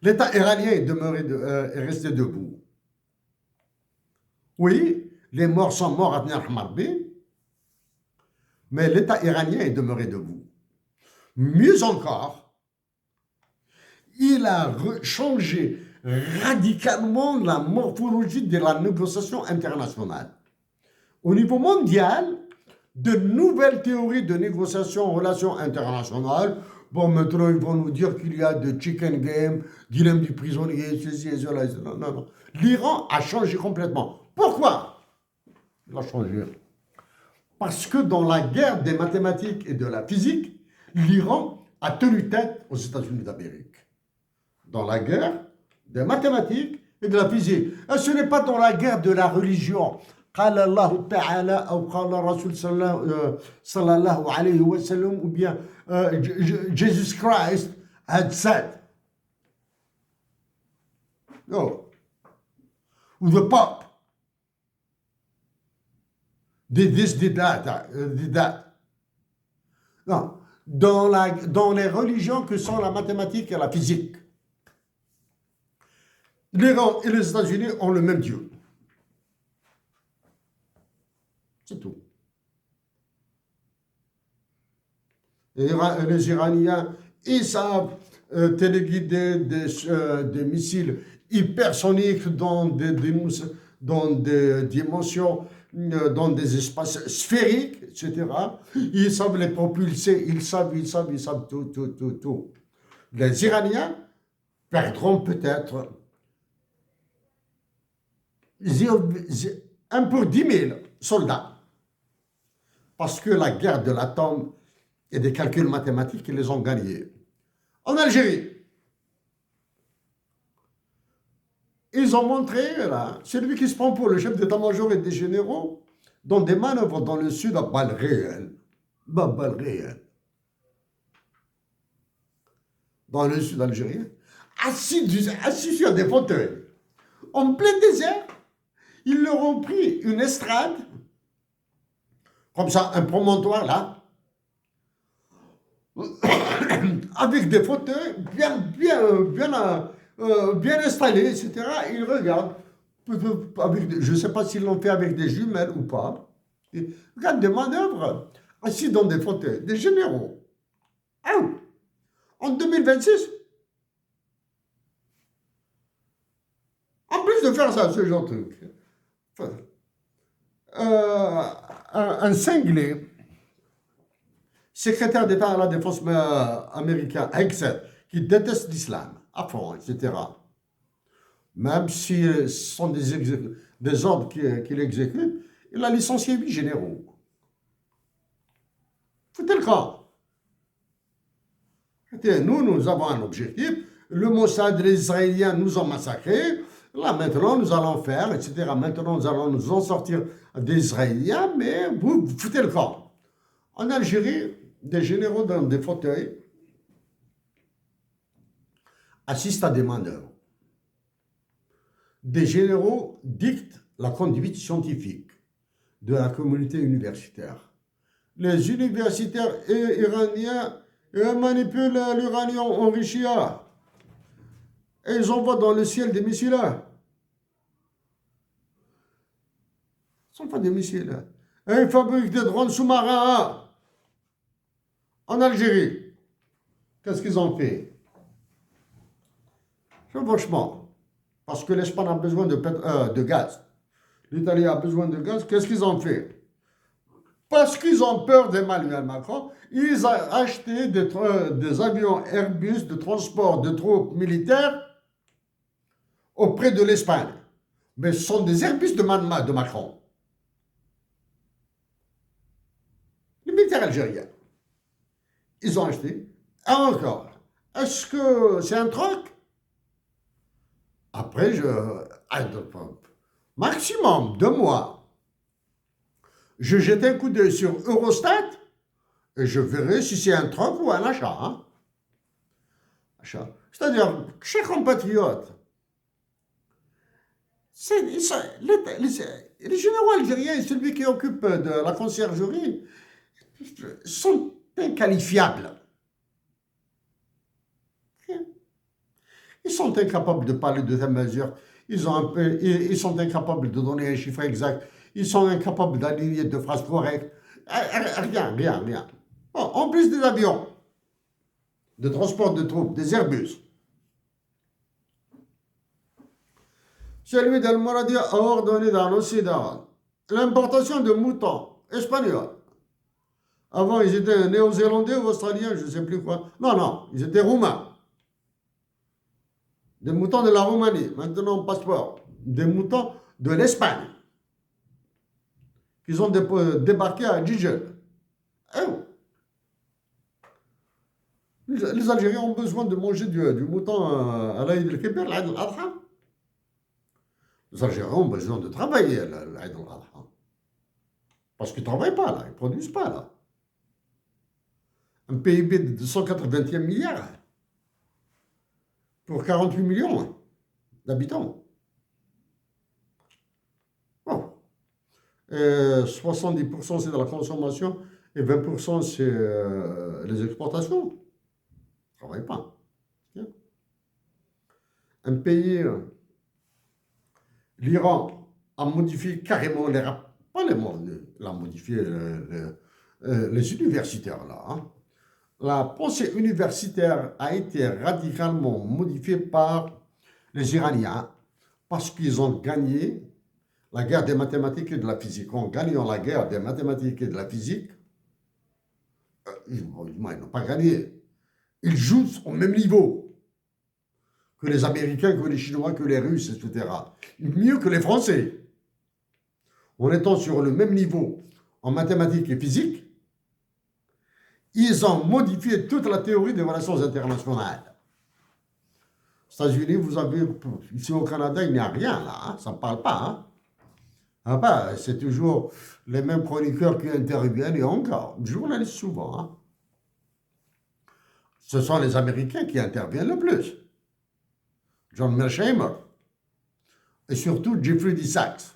[SPEAKER 1] l'État iranien est resté debout. Oui, les morts sont morts à Bnei Hamarbi, mais l'État iranien est demeuré debout. Mieux encore, il a changé radicalement la morphologie de la négociation internationale. Au niveau mondial, de nouvelles théories de négociation en relations internationales. Bon, maintenant, ils vont nous dire qu'il y a de chicken game, dilemme du prisonnier, ceci et cela. Non, non, non. L'Iran a changé complètement. Pourquoi il a changé? Parce que dans la guerre des mathématiques et de la physique, l'Iran a tenu tête aux États-Unis d'Amérique. Dans la guerre des mathématiques et de la physique. Et ce n'est pas dans la guerre de la religion. قال الله تعالى أو قال الرسول صلى الله عليه وسلم ou bien Jesus Christ had said. No. Ou the Pope did this, did that, did that. Non. Dans les religions que sont la mathématique et la physique, l'Iran et les États-Unis ont le même Dieu. C'est tout. Et les Iraniens, ils savent téléguider des missiles hypersoniques dans des dimensions, dans des espaces sphériques, etc. Ils savent les propulser, ils savent tout. Les Iraniens perdront peut-être 1 pour 10 000 soldats. Parce que la guerre de l'atome et des calculs mathématiques, ils les ont gagnés. En Algérie, ils ont montré, là, celui qui se prend pour le chef d'état-major et des généraux, dans des manœuvres dans le sud à balles réelles. Balles réelles. Dans le sud algérien, assis sur des fauteuils, en plein désert, ils leur ont pris une estrade, comme ça, un promontoire là, avec des fauteuils bien installés, etc. Ils regardent. Je ne sais pas s'ils l'ont fait avec des jumelles ou pas. Ils regardent des manœuvres assis dans des fauteuils, des généraux. En 2026, en plus de faire ça, ce genre de truc, un cinglé, secrétaire d'État à la défense américain, Hegseth, qui déteste l'islam, à fond, etc. Même si ce sont des ordres qu'il exécute, il a licencié 8 généraux. Foutez le camp. Nous avons un objectif. Le Mossad, les Israéliens nous ont massacrés. Là, maintenant, nous allons faire, etc. Maintenant, nous allons nous en sortir des Israéliens, mais vous foutez le camp. En Algérie, des généraux dans des fauteuils, assiste à des manœuvres. Des généraux dictent la conduite scientifique de la communauté universitaire. Les universitaires iraniens manipulent l'uranium enrichi et ils envoient dans le ciel des missiles. Ce ne sont pas des missiles. Et ils fabriquent des drones sous-marins en Algérie. Qu'est-ce qu'ils ont fait? Franchement, parce que l'Espagne a besoin de gaz. L'Italie a besoin de gaz. Qu'est-ce qu'ils ont fait? Parce qu'ils ont peur d'Emmanuel Macron, ils ont acheté des avions Airbus de transport de troupes militaires auprès de l'Espagne. Mais ce sont des Airbus de Macron. Les militaires algériens. Ils ont acheté. Et encore, est-ce que c'est un troc? Après, maximum 2 mois, je jette un coup d'œil sur Eurostat et je verrai si c'est un troc ou un achat. C'est-à-dire, chers compatriotes, les généraux algériens, celui qui occupe de la conciergerie, sont inqualifiables. Ils sont incapables de parler de ces mesures. Ils sont incapables de donner un chiffre exact. Ils sont incapables d'aligner de phrases correctes. Rien. Bon, en plus des avions de transport de troupes, des Airbus. Celui d'Al-Moradi a ordonné dans l'Occident l'importation de moutons espagnols. Avant, ils étaient néo-zélandais ou australiens, je ne sais plus quoi. Non, ils étaient roumains. Des moutons de la Roumanie, maintenant passeport. Des moutons de l'Espagne, qu'ils ont débarqué à Gijel. Les Algériens ont besoin de manger du mouton à l'Aïd el-Kébir, l'Aïd el-Adha. Les Algériens ont besoin de travailler à l'Aïd el-Adha. Parce qu'ils ne travaillent pas là, ils ne produisent pas là. Un PIB de 281 milliards pour 48 millions d'habitants. Bon. 70% c'est de la consommation et 20% c'est les exportations. Ils ne travaillent pas. Un pays, l'Iran, a modifié carrément l'a modifié les universitaires là. La pensée universitaire a été radicalement modifiée par les Iraniens parce qu'ils ont gagné la guerre des mathématiques et de la physique. En gagnant la guerre des mathématiques et de la physique, ils n'ont pas gagné. Ils jouent au même niveau que les Américains, que les Chinois, que les Russes, etc. Mieux que les Français. En étant sur le même niveau en mathématiques et physique, ils ont modifié toute la théorie des relations internationales. Aux États-Unis, vous avez, ici au Canada, il n'y a rien là, ça ne parle pas. C'est toujours les mêmes chroniqueurs qui interviennent et encore, journalistes souvent. Ce sont les Américains qui interviennent le plus. John Mearsheimer et surtout Jeffrey D. Sachs.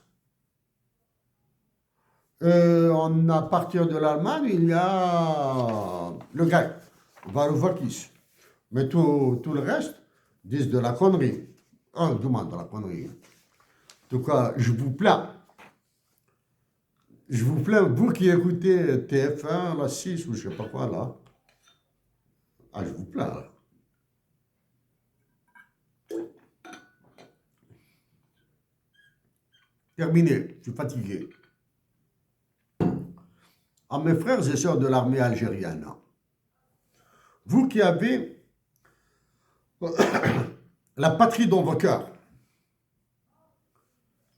[SPEAKER 1] À partir de l'Allemagne, il y a le grec, Varoufakis. Mais tout le reste disent de la connerie. On demande de la connerie. En tout cas, je vous plains. Je vous plains, vous qui écoutez TF1, la 6 ou je ne sais pas quoi là. Je vous plains là. Terminé, je suis fatigué. À mes frères et sœurs de l'armée algérienne, vous qui avez la patrie dans vos cœurs,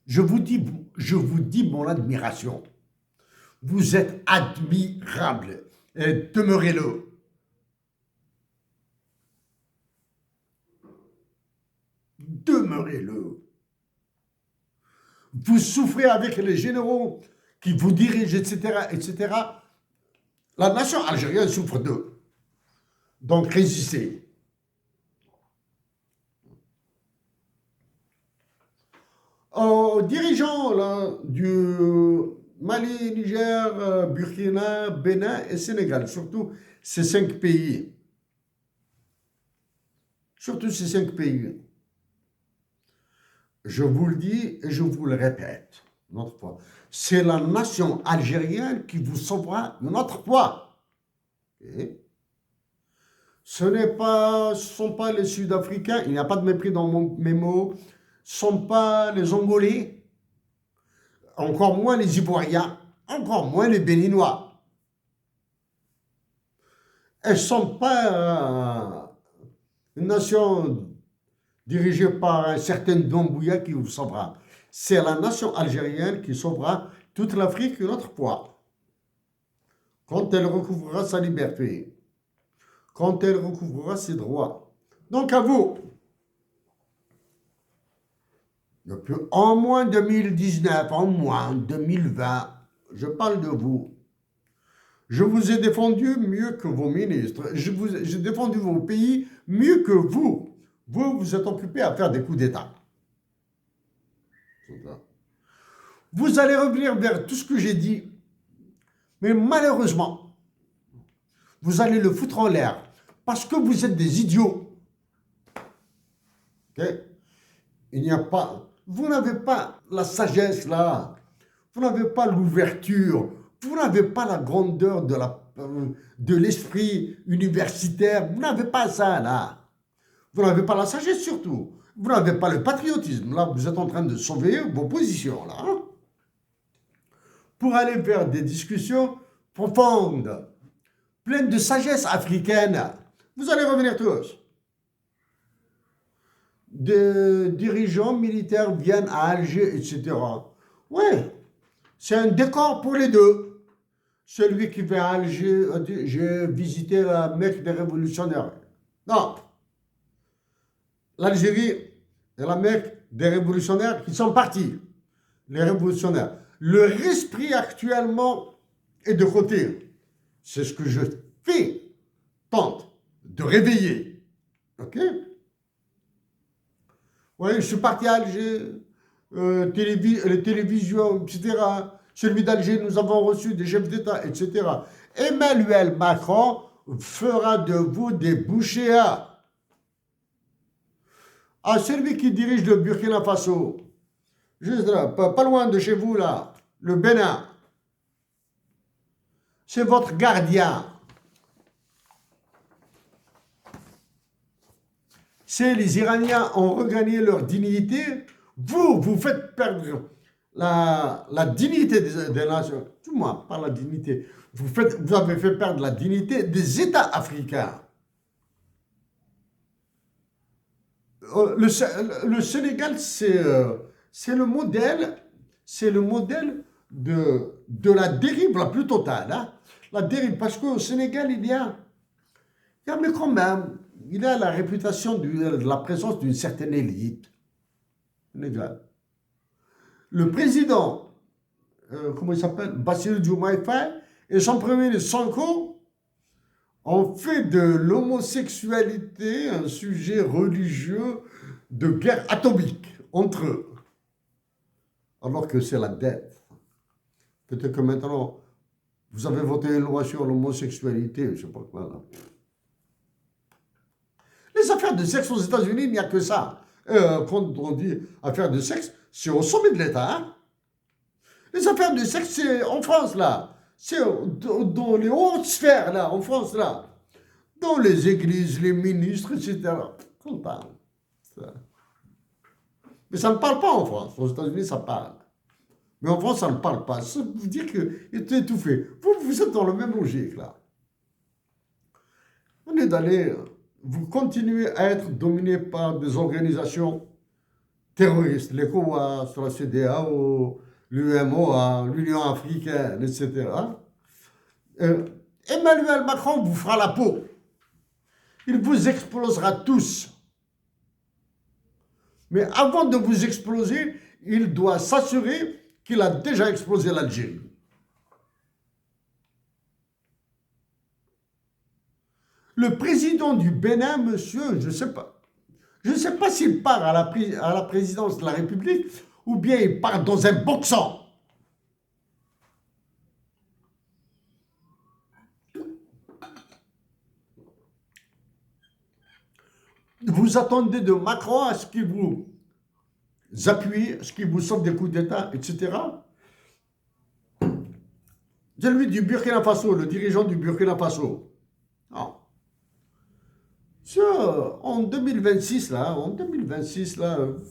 [SPEAKER 1] je vous dis mon admiration. Vous êtes admirables et demeurez-le. Demeurez-le. Vous souffrez avec les généraux qui vous dirigent, etc. La nation algérienne souffre d'eux. Donc résistez. aux dirigeants là, du Mali, Niger, Burkina, Bénin et Sénégal, surtout ces 5 pays. Surtout ces 5 pays. Je vous le dis et je vous le répète une autre fois. C'est la nation algérienne qui vous sauvera une autre fois. Okay? Ce ne sont pas les Sud-Africains, il n'y a pas de mépris dans mes mots, ce ne sont pas les Angolais, encore moins les Ivoiriens, encore moins les Béninois. Elles ne sont pas une nation dirigée par un certain Doumbouya qui vous sauvera. C'est la nation algérienne qui sauvera toute l'Afrique une autre fois. Quand elle recouvrera sa liberté, quand elle recouvrera ses droits. Donc à vous, depuis en moins 2019, en moins 2020, je parle de vous. Je vous ai défendu mieux que vos ministres. J'ai défendu vos pays mieux que vous. Vous, vous êtes occupés à faire des coups d'État. Vous allez revenir vers tout ce que j'ai dit. Mais malheureusement, vous allez le foutre en l'air. Parce que vous êtes des idiots. Okay? Il n'y a pas... Vous n'avez pas la sagesse là. Vous n'avez pas l'ouverture. Vous n'avez pas la grandeur de l'esprit universitaire. Vous n'avez pas ça là. Vous n'avez pas la sagesse surtout. Vous n'avez pas le patriotisme. Là, vous êtes en train de sauver vos positions là. Hein? Pour aller vers des discussions profondes, pleines de sagesse africaine. Vous allez revenir tous. Des dirigeants militaires viennent à Alger, etc. Oui, c'est un décor pour les deux. Celui qui va à Alger, j'ai visité la Mecque des révolutionnaires. Non. L'Algérie est la Mecque des révolutionnaires qui sont partis. Les révolutionnaires. Leur esprit actuellement est de côté. C'est ce que je fais, tente de réveiller. Ok? Oui, je suis parti à Alger, les télévisions, etc. Celui d'Alger, nous avons reçu des chefs d'État, etc. Emmanuel Macron fera de vous des bouchers à celui qui dirige le Burkina Faso, juste là, pas loin de chez vous, là, le Bénin. C'est votre gardien. C'est les Iraniens ont regagné leur dignité. Vous faites perdre la dignité des nations. Du moins, pas la dignité. Vous avez fait perdre la dignité des États africains. Le Sénégal, c'est le modèle de la dérive la plus totale. Hein? La dérive, parce qu'au Sénégal, mais quand même, il a la réputation de la présence d'une certaine élite. Sénégal. Le président, comment il s'appelle, Bassirou Diomaye Faye, et son premier ministre Sonko ont fait de l'homosexualité un sujet religieux de guerre atomique entre eux. Alors que c'est la dette. Peut-être que maintenant, vous avez voté une loi sur l'homosexualité, je ne sais pas quoi là. Les affaires de sexe aux États-Unis, il n'y a que ça. Quand on dit affaires de sexe, c'est au sommet de l'État. Hein? Les affaires de sexe, c'est en France, là. C'est dans les hautes sphères, là, en France, là. Dans les églises, les ministres, etc. Content. Mais ça ne parle pas en France. Aux États-Unis, ça parle. Mais en France, ça ne parle pas. Ça veut dire qu'il est étouffé. Vous êtes dans la même logique, là. On est d'aller... Vous continuez à être dominé par des organisations terroristes, l'ECOWAS, la CEDEAO, l'UMOA, l'Union africaine, etc. Emmanuel Macron vous fera la peau. Il vous explosera tous. Mais avant de vous exploser, il doit s'assurer qu'il a déjà explosé l'Algérie. Le président du Bénin, monsieur, je ne sais pas s'il part à la présidence de la République ou bien ils partent dans un boxon. Vous attendez de Macron à ce qu'il vous appuie, à ce qu'il vous sauve des coups d'État, etc. Celui du Burkina Faso, le dirigeant du Burkina Faso. Non. En 2026, là, vous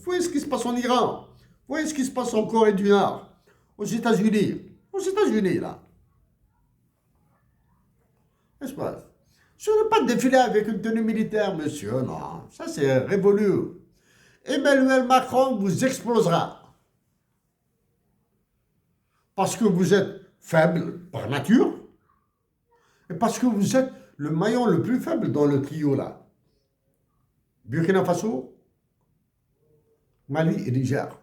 [SPEAKER 1] voyez ce qui se passe en Iran, vous voyez ce qui se passe en Corée du Nord, aux États-Unis, là. N'est-ce pas? Ce n'est pas défiler avec une tenue militaire, monsieur, non. Ça, c'est révolu. Emmanuel Macron vous explosera. Parce que vous êtes faible par nature, et parce que vous êtes le maillon le plus faible dans le trio, là. Burkina Faso, Mali et Niger.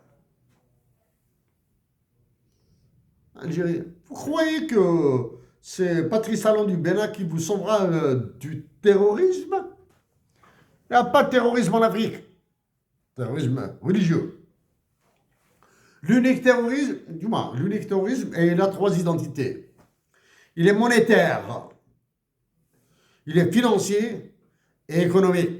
[SPEAKER 1] Algérie. Vous croyez que c'est Patrice Talon du Bénin qui vous sauvera du terrorisme? Il n'y a pas de terrorisme en Afrique. Terrorisme religieux. L'unique terrorisme, il a 3 identités. Il est monétaire, il est financier et économique.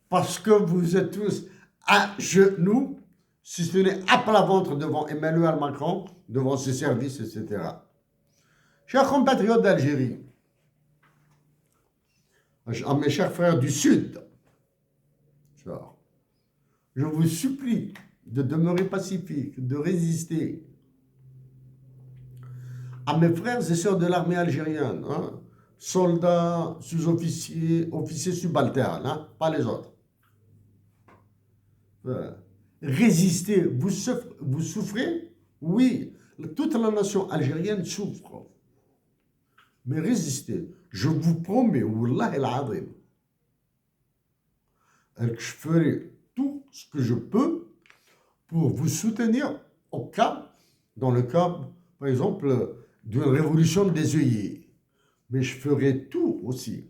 [SPEAKER 1] Parce que vous êtes tous à genoux, si ce n'est à plat ventre devant Emmanuel Macron, devant ses services, etc. Chers compatriotes d'Algérie, à mes chers frères du Sud, je vous supplie de demeurer pacifique, de résister. À mes frères et sœurs de l'armée algérienne, hein, soldats, sous-officiers, officiers subalternes, hein, pas les autres. Résister, vous souffrez? Oui, toute la nation algérienne souffre. Mais résistez. Je vous promets, Wallah el-Azim, que je ferai tout ce que je peux pour vous soutenir dans le cas, par exemple, d'une révolution des œillets. Mais je ferai tout aussi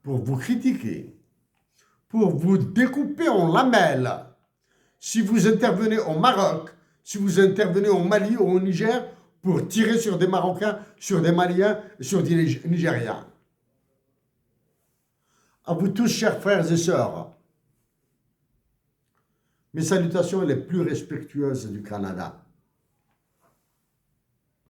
[SPEAKER 1] pour vous critiquer, pour vous découper en lamelles. Si vous intervenez au Maroc, si vous intervenez au Mali ou au Niger, pour tirer sur des Marocains, sur des Maliens, sur des Nigériens. À vous tous, chers frères et sœurs, mes salutations les plus respectueuses du Canada.